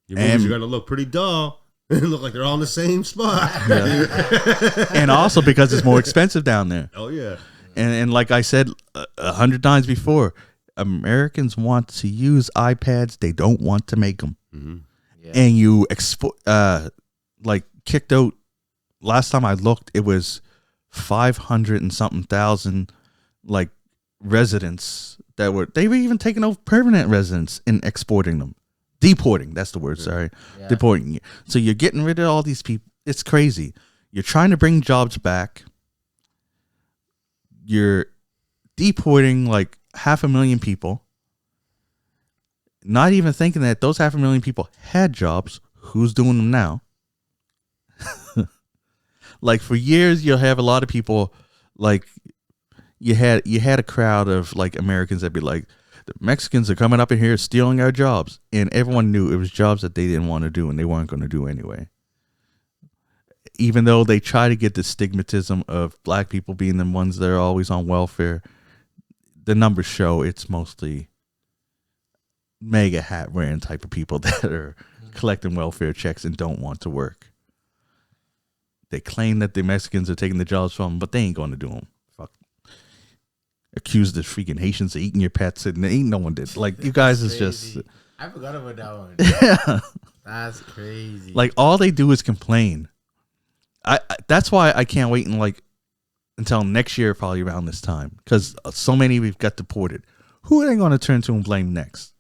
your movies are going to look pretty dull and look like they're all in the same spot. Yeah. And also because it's more expensive down there. Oh, yeah. And like I said 100 times before, Americans want to use iPads. They don't want to make them. Mm-hmm. Yeah. And you kicked out, last time I looked, it was 500 and something thousand like residents they were even taking over permanent residents and exporting them, deporting, that's the word. Sorry. Yeah. Deporting. So you're getting rid of all these people. It's crazy. You're trying to bring jobs back. You're deporting like 500,000 people, not even thinking that those 500,000 people had jobs. Who's doing them now? Like, for years, you'll have a lot of people, like, you had a crowd of, like, Americans that be like, the Mexicans are coming up in here stealing our jobs. And everyone knew it was jobs that they didn't want to do and they weren't going to do anyway. Even though they try to get the stigmatism of black people being the ones that are always on welfare, the numbers show it's mostly mega hat wearing type of people that are collecting welfare checks and don't want to work. They claim that the Mexicans are taking the jobs from them, but they ain't going to do them. Fuck. Accuse the freaking Haitians of eating your pets, and ain't no one did. Like, you guys is just. I forgot about that one. Yeah. That's crazy. Like, all they do is complain. I that's why I can't wait until next year, probably around this time, because so many we've got deported. Who are they going to turn to and blame next?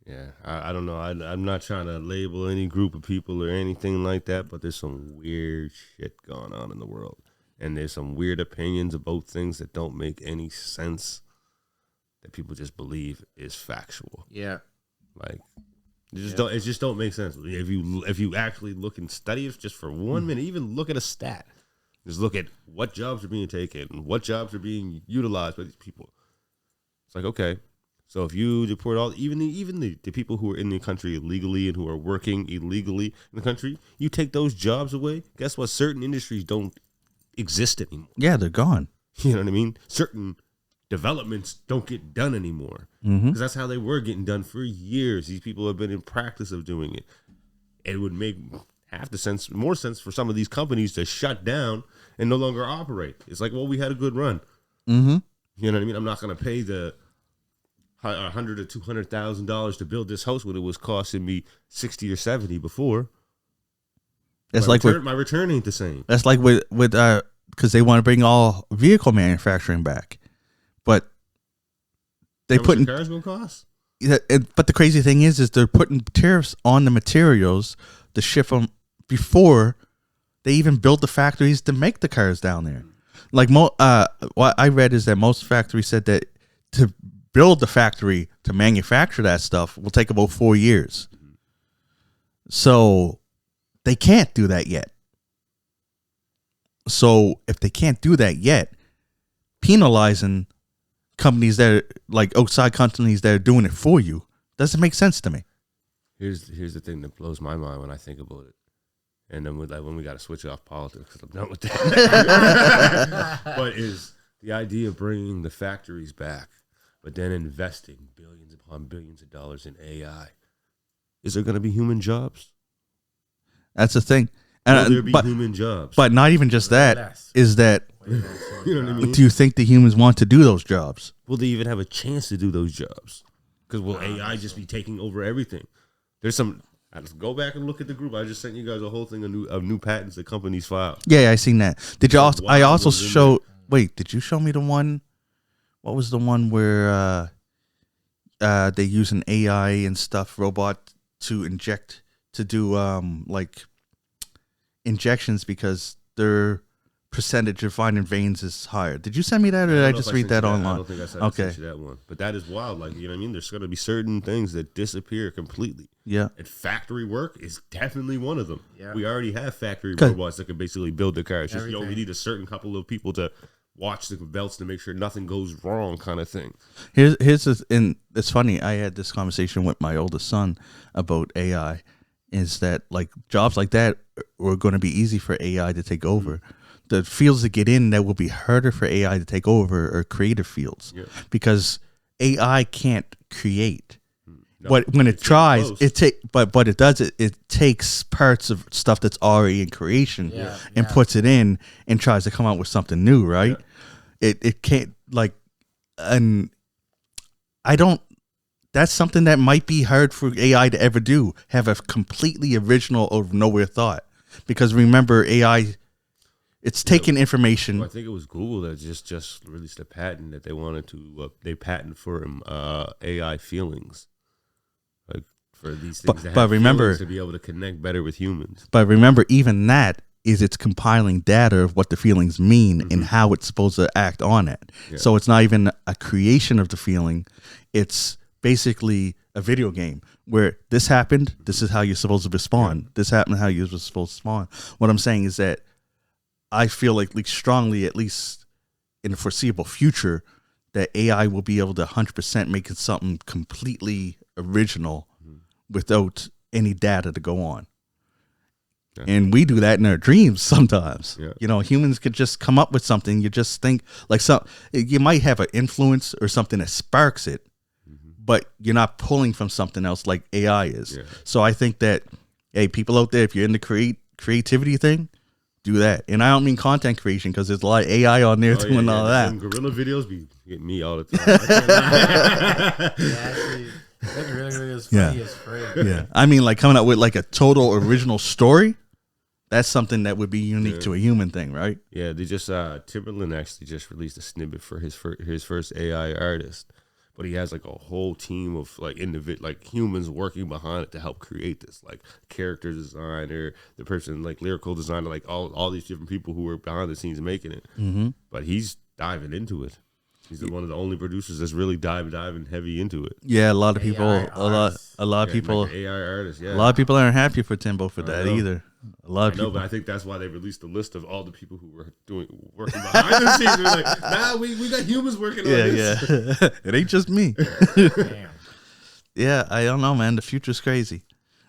Yeah, I don't know. I'm not trying to label any group of people or anything like that, but there's some weird shit going on in the world. And there's some weird opinions about things that don't make any sense that people just believe is factual. Yeah. Like, it just don't make sense. If you actually look and study it just for 1 minute, even look at a stat. Just look at what jobs are being taken and what jobs are being utilized by these people. It's like, okay. So if you deport even the people who are in the country illegally and who are working illegally in the country, you take those jobs away, guess what? Certain industries don't exist anymore. Yeah, they're gone. You know what I mean? Certain developments don't get done anymore. Because that's how they were getting done for years. These people have been in practice of doing it. It would make more sense for some of these companies to shut down and no longer operate. It's like, well, we had a good run. Mm-hmm. You know what I mean? I'm not going to pay the $100,000 to $200,000 to build this house when it was costing me 60 or 70 before. That's my return ain't the same. That's like with because they want to bring all vehicle manufacturing back, but they putting cars gonna cost. Yeah, but the crazy thing is they're putting tariffs on the materials to ship them before they even build the factories to make the cars down there. Like what I read is that most factories said that to build the factory to manufacture that stuff will take about 4 years. So they can't do that yet. So if they can't do that yet, penalizing companies that are like outside companies that are doing it for you doesn't make sense to me. Here's the thing that blows my mind when I think about it. And then when we got to switch off politics, because I'm done with that. But is the idea of bringing the factories back, but then investing billions upon billions of dollars in AI. Is there going to be human jobs? That's the thing. Will there be human jobs? But not even just that. Is that, you know what I mean? Do you think the humans want to do those jobs? Will they even have a chance to do those jobs? Because will AI just be taking over everything? There's some. Let's go back and look at the group. I just sent you guys a whole thing of new patents that companies file. Yeah, I seen that. Did you also? I also was in showed. Wait, did you show me the one? What was the one where they use an AI and stuff robot to do like injections because their percentage of finding veins is higher. Did you send me that, or did I just read that online? I don't think I sent you that one. But that is wild. Like, you know what I mean? There's going to be certain things that disappear completely. Yeah. And factory work is definitely one of them. Yeah. We already have factory robots that can basically build the car. It's just you Everything. only need a certain couple of people to watch the belts to make sure nothing goes wrong, kind of thing. And it's funny. I had this conversation with my oldest son about AI. Is that like jobs like that are going to be easy for AI to take over? The fields to get in that will be harder for AI to take over are creative fields, because AI can't create. No, But when it tries, close. it takes parts of stuff that's already in creation and puts it in and tries to come out with something new, right? Yeah. It can't, like, and I don't. That's something that might be hard for AI to ever do. Have a completely original or nowhere thought, because remember AI. It's taking information. Well, I think it was Google that just released a patent that they wanted to they patent for AI feelings, like for these things but remember, to be able to connect better with humans. But remember, even that is it's compiling data of what the feelings mean and how it's supposed to act on it. Yeah. So it's not even a creation of the feeling. It's basically a video game where this happened. This is how you're supposed to respond. This happened. How you're supposed to respond. What I'm saying is that I feel like strongly, at least in the foreseeable future, that AI will be able to 100% make it something completely original without any data to go on. Yeah. And we do that in our dreams sometimes. Yeah. You know, humans could just come up with something. You just think like you might have an influence or something that sparks it, but you're not pulling from something else like AI is. Yeah. So I think that, hey, people out there, if you're in the creativity thing, do that. And I don't mean content creation, because there's a lot of AI on there doing all that. Gorilla videos be getting me all the time. Gorilla videos funny as frick. Yeah. I mean, like coming up with like a total original story. That's something that would be unique to a human thing, right? Yeah, they just Timberland actually just released a snippet for his first AI artist. But he has like a whole team of like humans working behind it to help create this, like character designer, the person like lyrical designer, like all these different people who were behind the scenes making it. Mm-hmm. But he's diving into it. He's one of the only producers that's really diving heavy into it. Yeah, a lot of people, a lot of people, like AI artists. Yeah, a lot of people aren't happy for Timbo for that either. A lot of people. But I think that's why they released the list of all the people who were working behind the scenes. They're like, nah, we got humans working on this. Yeah, it ain't just me. Damn. Yeah, I don't know, man. The future's crazy.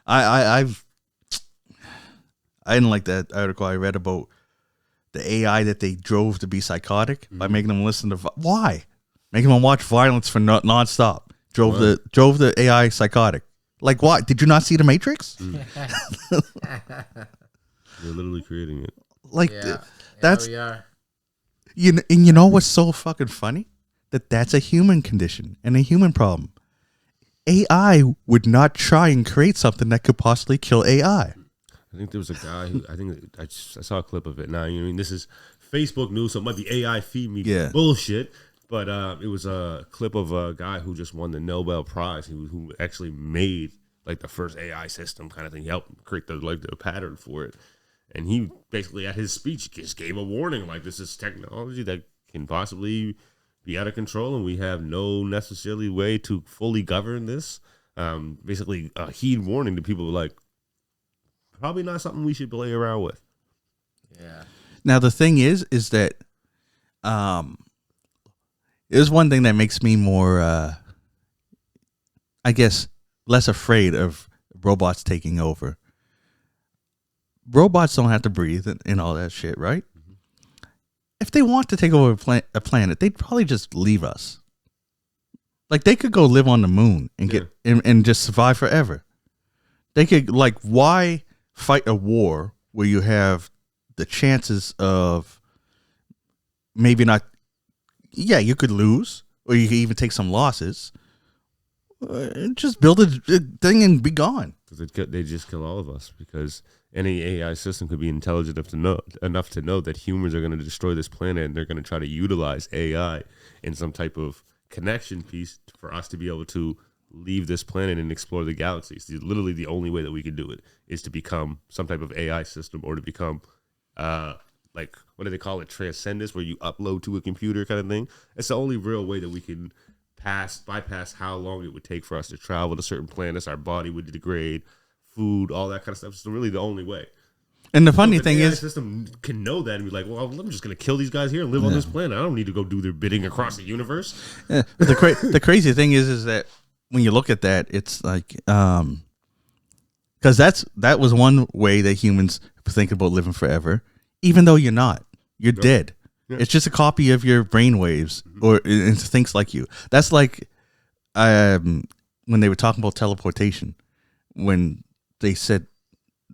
I didn't like that article I read about the AI that they drove to be psychotic by making them listen to why making them watch violence for nonstop. Drove the AI psychotic. Like what? Did you not see The Matrix? They're literally creating it. Like that's we are. You know what's so fucking funny? That's a human condition and a human problem. AI would not try and create something that could possibly kill AI. I think there was a guy who I saw a clip of it. Now, you know, I mean, this is Facebook news, so it might be AI feed me bullshit. But it was a clip of a guy who just won the Nobel Prize, who actually made like the first AI system kind of thing. He helped create the pattern for it. And he basically at his speech just gave a warning, like this is technology that can possibly be out of control, and we have no necessarily way to fully govern this. Basically, a heed warning to people like probably not something we should play around with. Yeah. Now the thing is that there's one thing that makes me more, I guess, less afraid of robots taking over. Robots don't have to breathe and all that shit, right? Mm-hmm. If they want to take over a planet, they'd probably just leave us. Like they could go live on the moon and get and just survive forever. They could, like, why fight a war where you have the chances of maybe not, you could lose, or you could even take some losses. just build a thing and be gone. Because they just kill all of us. Because any AI system could be intelligent enough to know that humans are going to destroy this planet, and they're going to try to utilize AI in some type of connection piece for us to be able to leave this planet and explore the galaxies. Literally, the only way that we can do it is to become some type of AI system, or to become like, what do they call it, transcendence, where you upload to a computer kind of thing. It's the only real way that we can bypass how long it would take for us to travel to certain planets. Our body would degrade, food, all that kind of stuff. It's really the only way. And the funny thing AI is, system can know that and be like, well, I'm just going to kill these guys here and live on this planet. I don't need to go do their bidding across the universe. the crazy thing is that when you look at that, it's like, because that was one way that humans think about living forever, even though you're not. You're dead. Yeah. It's just a copy of your brain waves, or it thinks like you. That's like when they were talking about teleportation, when they said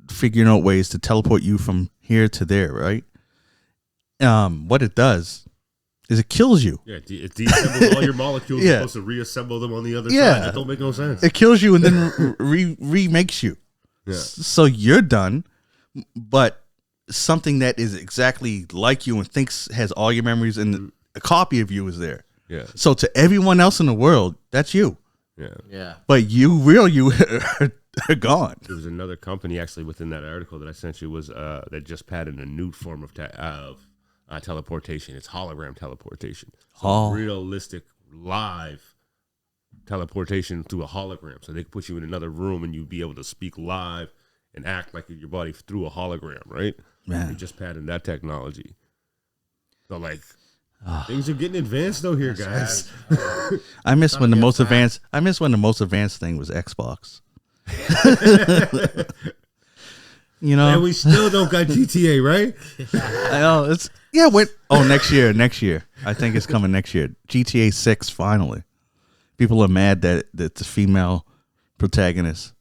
figuring out ways to teleport you from here to there, right? What it does is it kills you. Yeah, it deassembles all your molecules. You're supposed to reassemble them on the other side. That don't make no sense. It kills you and then remakes you. Yeah. So you're done, but something that is exactly like you and has all your memories and a copy of you is there. Yeah. So to everyone else in the world, that's you. Yeah. Yeah. But you are gone. There was another company actually within that article that I sent you was that just patented a new form of teleportation. It's hologram teleportation. So realistic live teleportation through a hologram. So they could put you in another room and you'd be able to speak live and act like your body through a hologram, right? Man. They just patented that technology. So like things are getting advanced though here, guys. I miss when the most advanced thing was Xbox. You know, and we still don't got GTA, right? I know next year. I think it's coming next year. GTA 6 finally. People are mad that it's a female protagonist.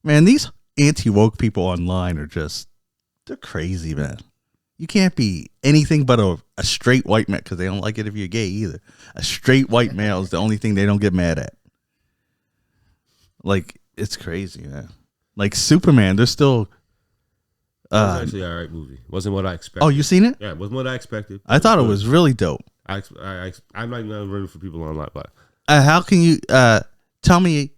Man, these anti-woke people online are they're crazy, man. You can't be anything but a straight white man, because they don't like it if you're gay either. A straight white male is the only thing they don't get mad at. Like, it's crazy, man. Like Superman, there's still. It was actually an alright movie. Wasn't what I expected. Oh, you seen it? Yeah, it wasn't what I expected. I thought it was really dope. I'm not even rooting for people online, but how can you tell me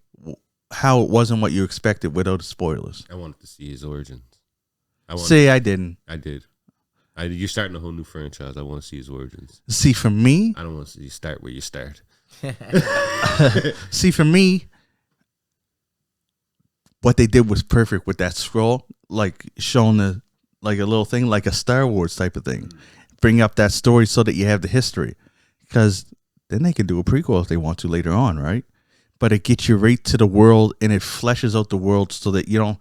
how it wasn't what you expected without the spoilers? I wanted to see his origins. I didn't. I did. You're starting a whole new franchise. I want to see his origins. See, for me, I don't want to see you start where you start. See, for me, what they did was perfect with that scroll, like showing like a little thing, like a Star Wars type of thing. Bring up that story so that you have the history, because then they can do a prequel if they want to later on, right? But it gets you right to the world, and it fleshes out the world so that you don't,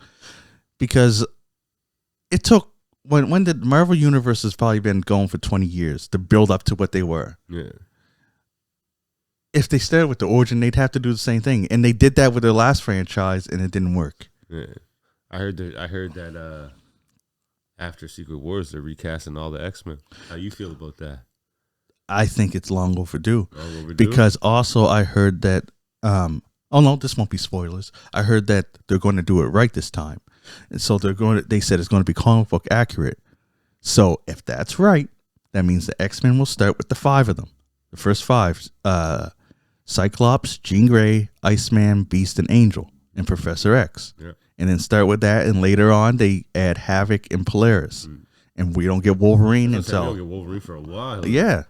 because it took when the Marvel Universe has probably been going for 20 years to build up to what they were. Yeah. If they started with the origin, they'd have to do the same thing, and they did that with their last franchise, and it didn't work. Yeah, I heard that after Secret Wars, they're recasting all the X-Men. How you feel about that? I think it's long overdue. Because also I heard that. Oh no, this won't be spoilers. I heard that they're going to do it right this time, and so they said it's going to be comic book accurate. So if that's right, that means the X-Men will start with the 5 of them, the first 5. Cyclops, Jean Grey, Iceman, Beast, and Angel, and Professor X. Yeah. And then start with that, and later on they add Havoc and Polaris. And we don't get Wolverine until... We don't get Wolverine for a while. Yeah.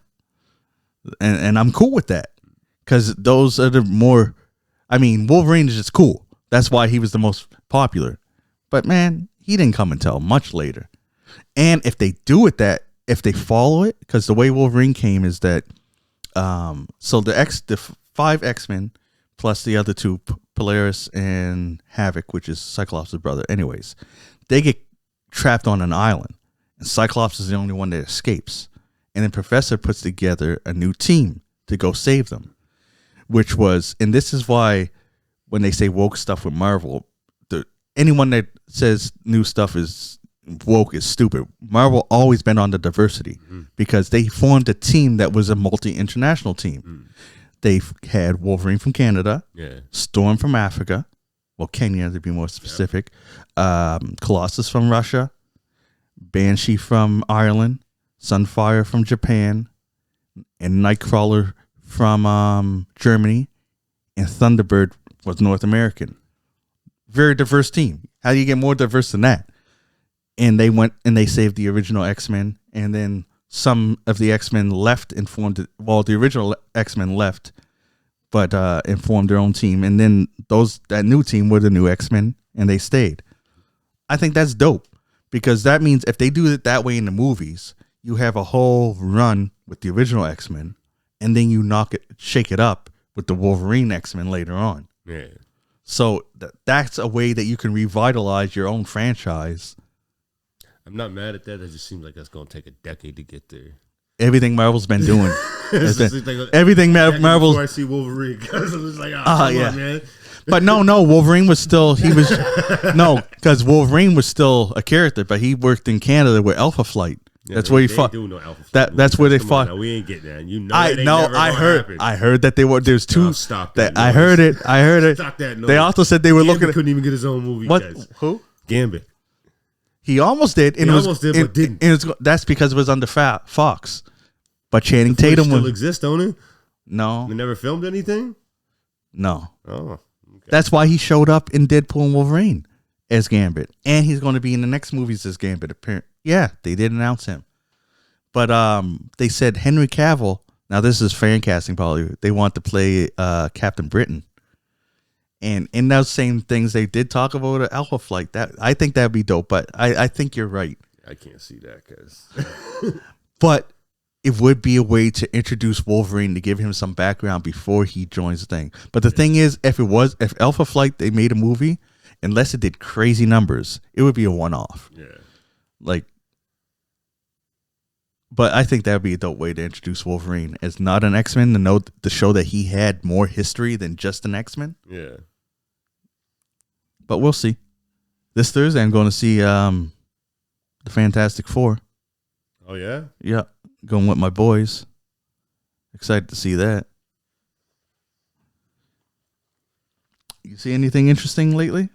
And I'm cool with that, because those are the more... I mean, Wolverine is just cool. That's why he was the most popular. But man, he didn't come until much later. And if they do it if they follow it, because the way Wolverine came is that... so the 5 X-Men plus the other 2, Polaris and Havoc, which is Cyclops' brother. Anyways, they get trapped on an island, and Cyclops is the only one that escapes. And then Professor puts together a new team to go save them, and this is why when they say woke stuff with Marvel, anyone that says new stuff is woke is stupid. Marvel always been on the diversity, because they formed a team that was a multi-international team. they had Wolverine from Canada, Yeah. Storm from Africa, well, Kenya to be more specific, Colossus from Russia, Banshee from Ireland, Sunfire from Japan, and Nightcrawler from Germany, and Thunderbird was North American. Very diverse team. How do you get more diverse than that? And they went and they saved the original X-Men, and then some of the X-Men left and formed. Well, the original X-Men left, but and formed their own team, and then that new team were the new X-Men, and they stayed. I think that's dope because that means if they do it that way in the movies, you have a whole run with the original X-Men, and then you shake it up with the Wolverine X-Men later on. Yeah. So that's a way that you can revitalize your own franchise. I'm not mad at that. That just seems like that's going to take a decade to get there. Everything Marvel's been doing. Everything Marvel's. Before I see Wolverine, because I'm just like, come on, man. But no, Wolverine was still, because Wolverine was still a character, but he worked in Canada with Alpha Flight. Yeah, that's where he fought. No Alpha Flight that's where they fought. On, we ain't getting that. You know, I heard that they were. There's two. Oh, stop that. I heard it. Stop that. Noise. They also said they were Gambit looking. Couldn't even get his own movie. What? Guys. Who? Gambit. He almost did. And but didn't. And that's because it was under Fox. But Channing Tatum still exists, don't it? No. We never filmed anything. No. Oh. Okay. That's why he showed up in Deadpool and Wolverine as Gambit, and he's going to be in the next movies as Gambit. Yeah, they did announce him, but they said Henry Cavill. Now this is fan casting, probably. They want to play Captain Britain, and in those same things they did talk about Alpha Flight. That I think that'd be dope. But I think you're right. I can't see that, guys. But it would be a way to introduce Wolverine to give him some background before he joins the thing. But the thing is, if Alpha Flight, they made a movie, unless it did crazy numbers, it would be a one-off. Yeah. But I think that would be a dope way to introduce Wolverine as not an X-Men, to show that he had more history than just an X-Men. Yeah. But we'll see. This Thursday, I'm going to see the Fantastic Four. Oh, yeah? Yeah. Going with my boys. Excited to see that. You see anything interesting lately?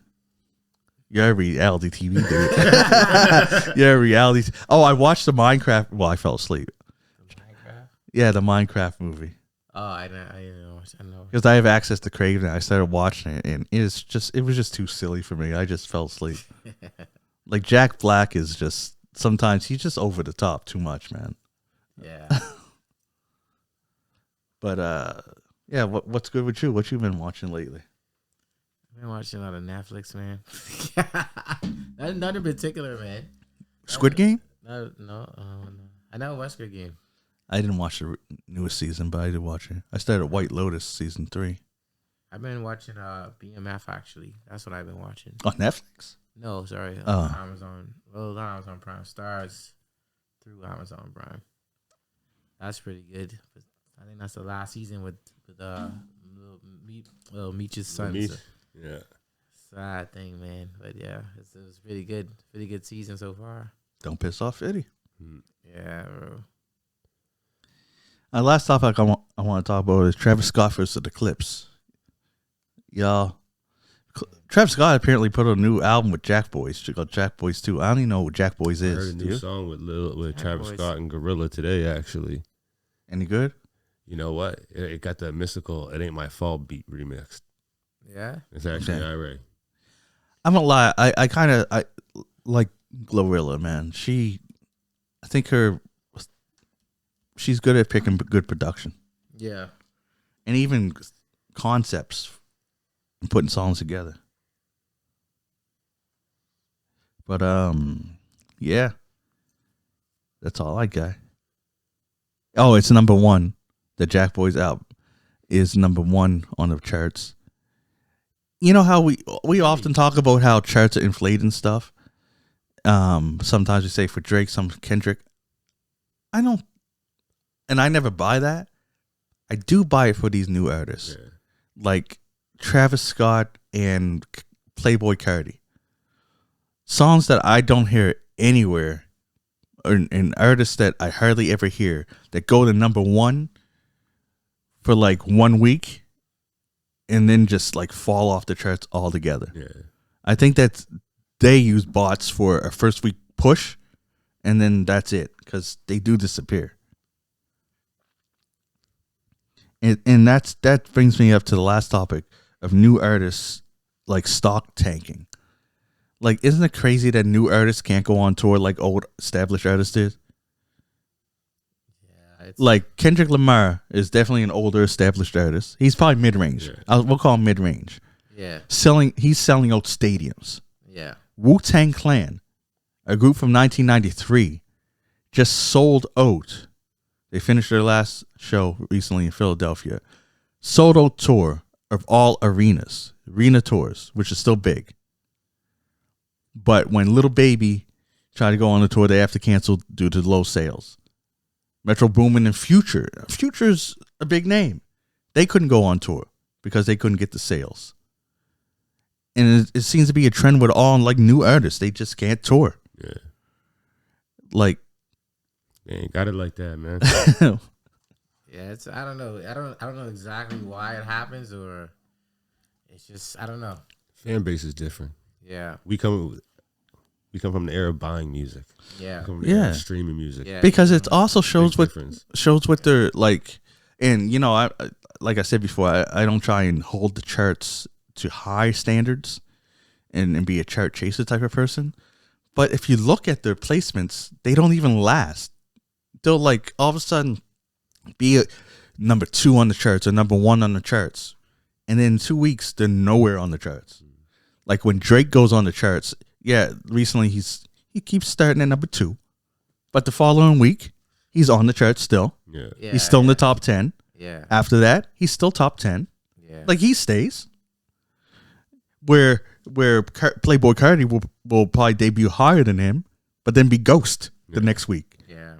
You're a reality TV dude. You're a reality. Oh, I watched the Minecraft. Well, I fell asleep. Minecraft? Yeah, the Minecraft movie. Oh, I know. Because I have access to Crave and I started watching it, and it was just too silly for me. I just fell asleep. Like Jack Black is just sometimes he's just over the top too much, man. Yeah. But yeah, what's good with you? What you been watching lately? I've been watching a lot of Netflix, man. None in particular, man. Squid Game? No. I know Wesker Game. I didn't watch the newest season, but I did watch it. I started White Lotus season 3. I've been watching BMF actually. That's what I've been watching. On Netflix? No, sorry. Oh. Amazon. Well, not Amazon Prime. Stars through Amazon Prime. That's pretty good. But I think that's the last season with little Meech's son. So. Yeah. Sad thing, man. But yeah, it was pretty good. Pretty good season so far. Don't piss off Eddie. Yeah, bro. Last topic I want to talk about is Travis Scott versus the Clips. Y'all, Travis Scott apparently put out a new album with Jack Boys. It's called Jack Boys 2. I don't even know what Jack Boys is. I heard a new song with Travis Boys. Scott and Gorilla today, actually. Any good? You know what? It got the mystical "It Ain't My Fault" beat remixed. Yeah. It's actually Okay. IRA. I'm gonna lie. I kind of like Glorilla, man. I think she's good at picking good production Yeah. and even concepts and putting songs together. But yeah, that's all I got. Oh, it's number 1. The Jack Boys album is number 1 on the charts. You know how we often talk about how charts are inflated and stuff. Sometimes we say for Drake, some Kendrick. I don't, and I never buy that. I do buy it for these new artists, like Travis Scott and Playboy Cardi. Songs that I don't hear anywhere, and artists that I hardly ever hear that go to number 1 for like 1 week and then just like fall off the charts altogether. Yeah. I think that they use bots for a first week push and then that's it because they do disappear. And that brings me up to the last topic of new artists like stock tanking. Like, isn't it crazy that new artists can't go on tour like old established artists did? Yeah, Like Kendrick Lamar is definitely an older established artist. He's probably mid range. Yeah. We'll call him mid range. yeah, He's selling out stadiums. yeah. Wu-Tang Clan, a group from 1993, just sold out. They finished their last show recently in Philadelphia. Sold out tour of all arena tours, which is still big. But when Little Baby tried to go on the tour, they have to cancel due to low sales. Metro Boomin and Future's a big name. They couldn't go on tour because they couldn't get the sales. And it seems to be a trend with all like new artists. They just can't tour. Yeah. Like, They ain't got it like that, man. Yeah, it's I don't know. I don't know exactly why it happens, or it's just I don't know. Fan base is different. Yeah, We come from the era of buying music. yeah, We come from the era Yeah. of streaming music. yeah. because it also shows Big what difference. they're like. And you know, I like I said before, I don't try and hold the charts to high standards and be a chart chaser type of person. But if you look at their placements, they don't even last. They'll like all of a sudden be a number 2 on the charts or number 1 on the charts, and then in 2 weeks they're nowhere on the charts. Like when Drake goes on the charts, yeah, recently he keeps starting at number 2, but the following week he's on the charts still. Yeah. Yeah, He's still in yeah, the top 10. Yeah, After that, he's still top 10. yeah. Like he stays. Where Playboy Cardi will probably debut higher than him, but then be ghost the next week. Yeah.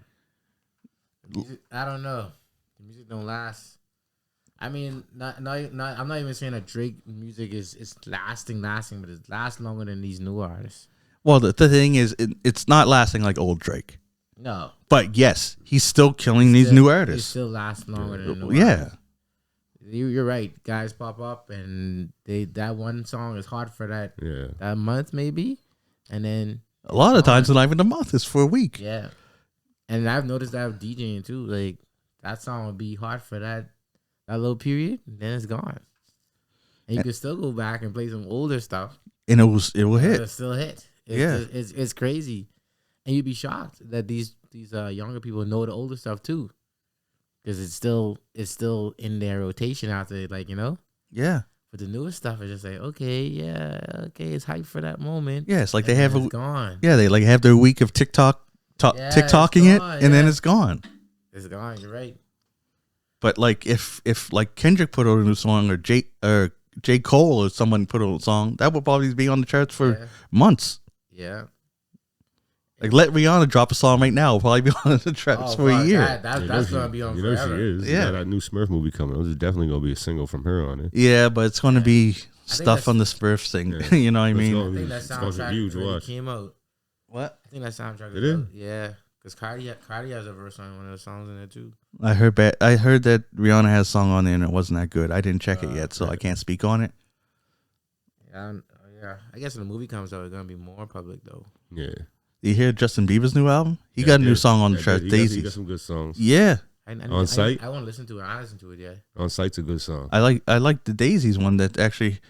The music, I don't know. The music don't last. I mean, not. I'm not even saying that Drake music is lasting, but it lasts longer than these new artists. Well, the thing is, it's not lasting like old Drake. No, But yes, he's still killing these new It artists. still lasts longer than the new Yeah. artists. You're right. Guys pop up and that one song is hot for that month maybe, and then A lot of times, it's not even a month. It's for a week. yeah. And I've noticed that with DJing too. Like that song would be hot for that little period, and then it's gone. And you can still go back and play some older stuff. And it will hit. It'll still hit. Yeah. It's crazy, and you'd be shocked that these younger people know the older stuff too, because it's still in their rotation out there. Like Yeah. but the newest stuff is just like okay, it's hype for that moment. Yeah, it's like they and have then it's gone. Yeah, they like have their week of TikToking it, gone, and then yeah. it's gone. It's gone. You're right. But like if like Kendrick put out a new song or J.Cole or someone put out a song, that would probably be on the charts for Yeah. months. Yeah. Like let Rihanna drop a song right now, it'll probably be on the charts for a fuck, year. That's gonna be on You know forever. she is. Yeah. Yeah. That new Smurf movie coming. There's definitely gonna be a single from her on it. Yeah, but it's going to be stuff that's- on the Smurf thing. Yeah. You know what I Let's mean? go. I think that It's gonna be soundtrack huge really watch. came out. What? I think that soundtrack It is is? out. Yeah, because Cardi has a verse on one of the songs in there too. I heard that Rihanna has a song on there and it wasn't that good. I didn't check it yet, so I can't speak on it. Yeah, I guess when the movie comes out, it's gonna be more public though. Yeah. Do you hear Justin Bieber's new album? He Yeah, got a new yeah. song on the Yeah, charts, he got Daisies. some good songs. Yeah, On site? I want to listen to it. I haven't listened to it yet. On Site's a good song. I like the Daisies one that actually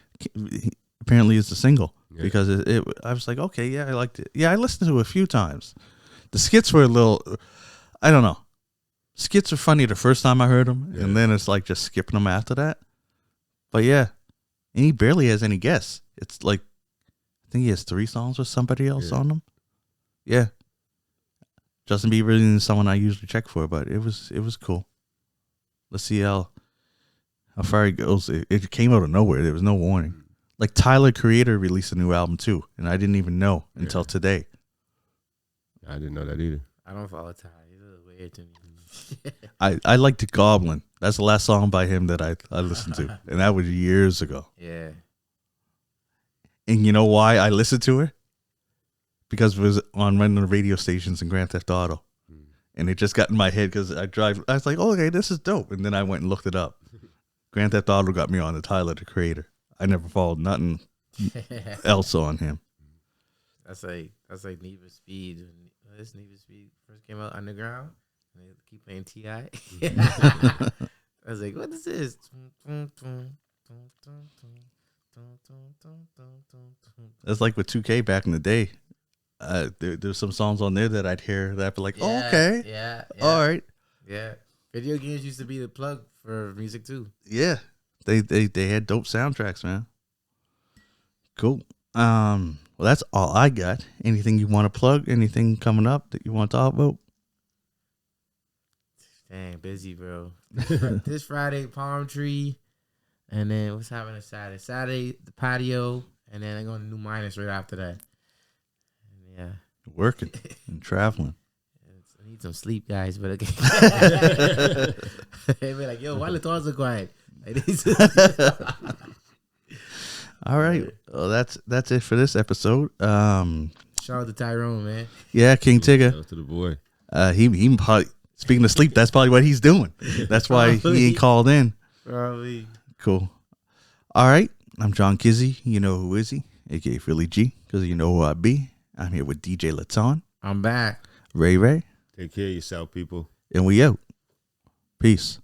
apparently is the single Yeah. because I was like, okay, yeah, I liked it. Yeah, I listened to it a few times. The skits were a little, I don't know. Skits are funny the first time I heard them, Yeah. and then it's like just skipping them after that. But yeah, and he barely has any guests. It's like, I think he has 3 songs with somebody else Yeah. on them. Yeah. Justin Bieber isn't someone I usually check for, but it was cool. Let's see how far he goes. It came out of nowhere. There was no warning. Like Tyler Creator released a new album too, and I didn't even know until today. I didn't know that either. I don't follow Ty. He's a little weird to me. I liked the Goblin. That's the last song by him that I listened to, and that was years ago. Yeah. And you know why I listened to her? Because it was on one of the radio stations in Grand Theft Auto. And it just got in my head because I was like, oh, okay, this is dope. And then I went and looked it up. Grand Theft Auto got me on the Tyler the Creator. I never followed nothing else on him. That's like Need for Speed. When this Need for Speed first came out underground, and they keep playing T.I. I was like, what is this? That's like with 2K back in the day. There's some songs on there that I'd hear that I'd be like, Yeah, oh, okay. Yeah. All right. Yeah. Video games used to be the plug for music too. Yeah. They had dope soundtracks, man. Cool. Well, that's all I got. Anything you want to plug? Anything coming up that you want to talk about? Dang, busy, bro. This Friday, Palm Tree. And then what's happening Saturday? Saturday, the patio. And then I'm going to New Minus right after that. And yeah. Working and traveling. I need some sleep, guys, but okay. They be like, yo, why the doors are quiet? All right. Well, that's it for this episode. Shout out to Tyrone, man. Yeah, King Tigger. Shout out to the boy. He probably, speaking of sleep, that's probably what he's doing. That's why he ain't called in. Probably. Cool. All right. I'm John Kizzy. You know who is he? AKA Philly G, because you know who I be. I'm here with DJ Laton. I'm back. Ray. Take care of yourself, people. And we out. Peace.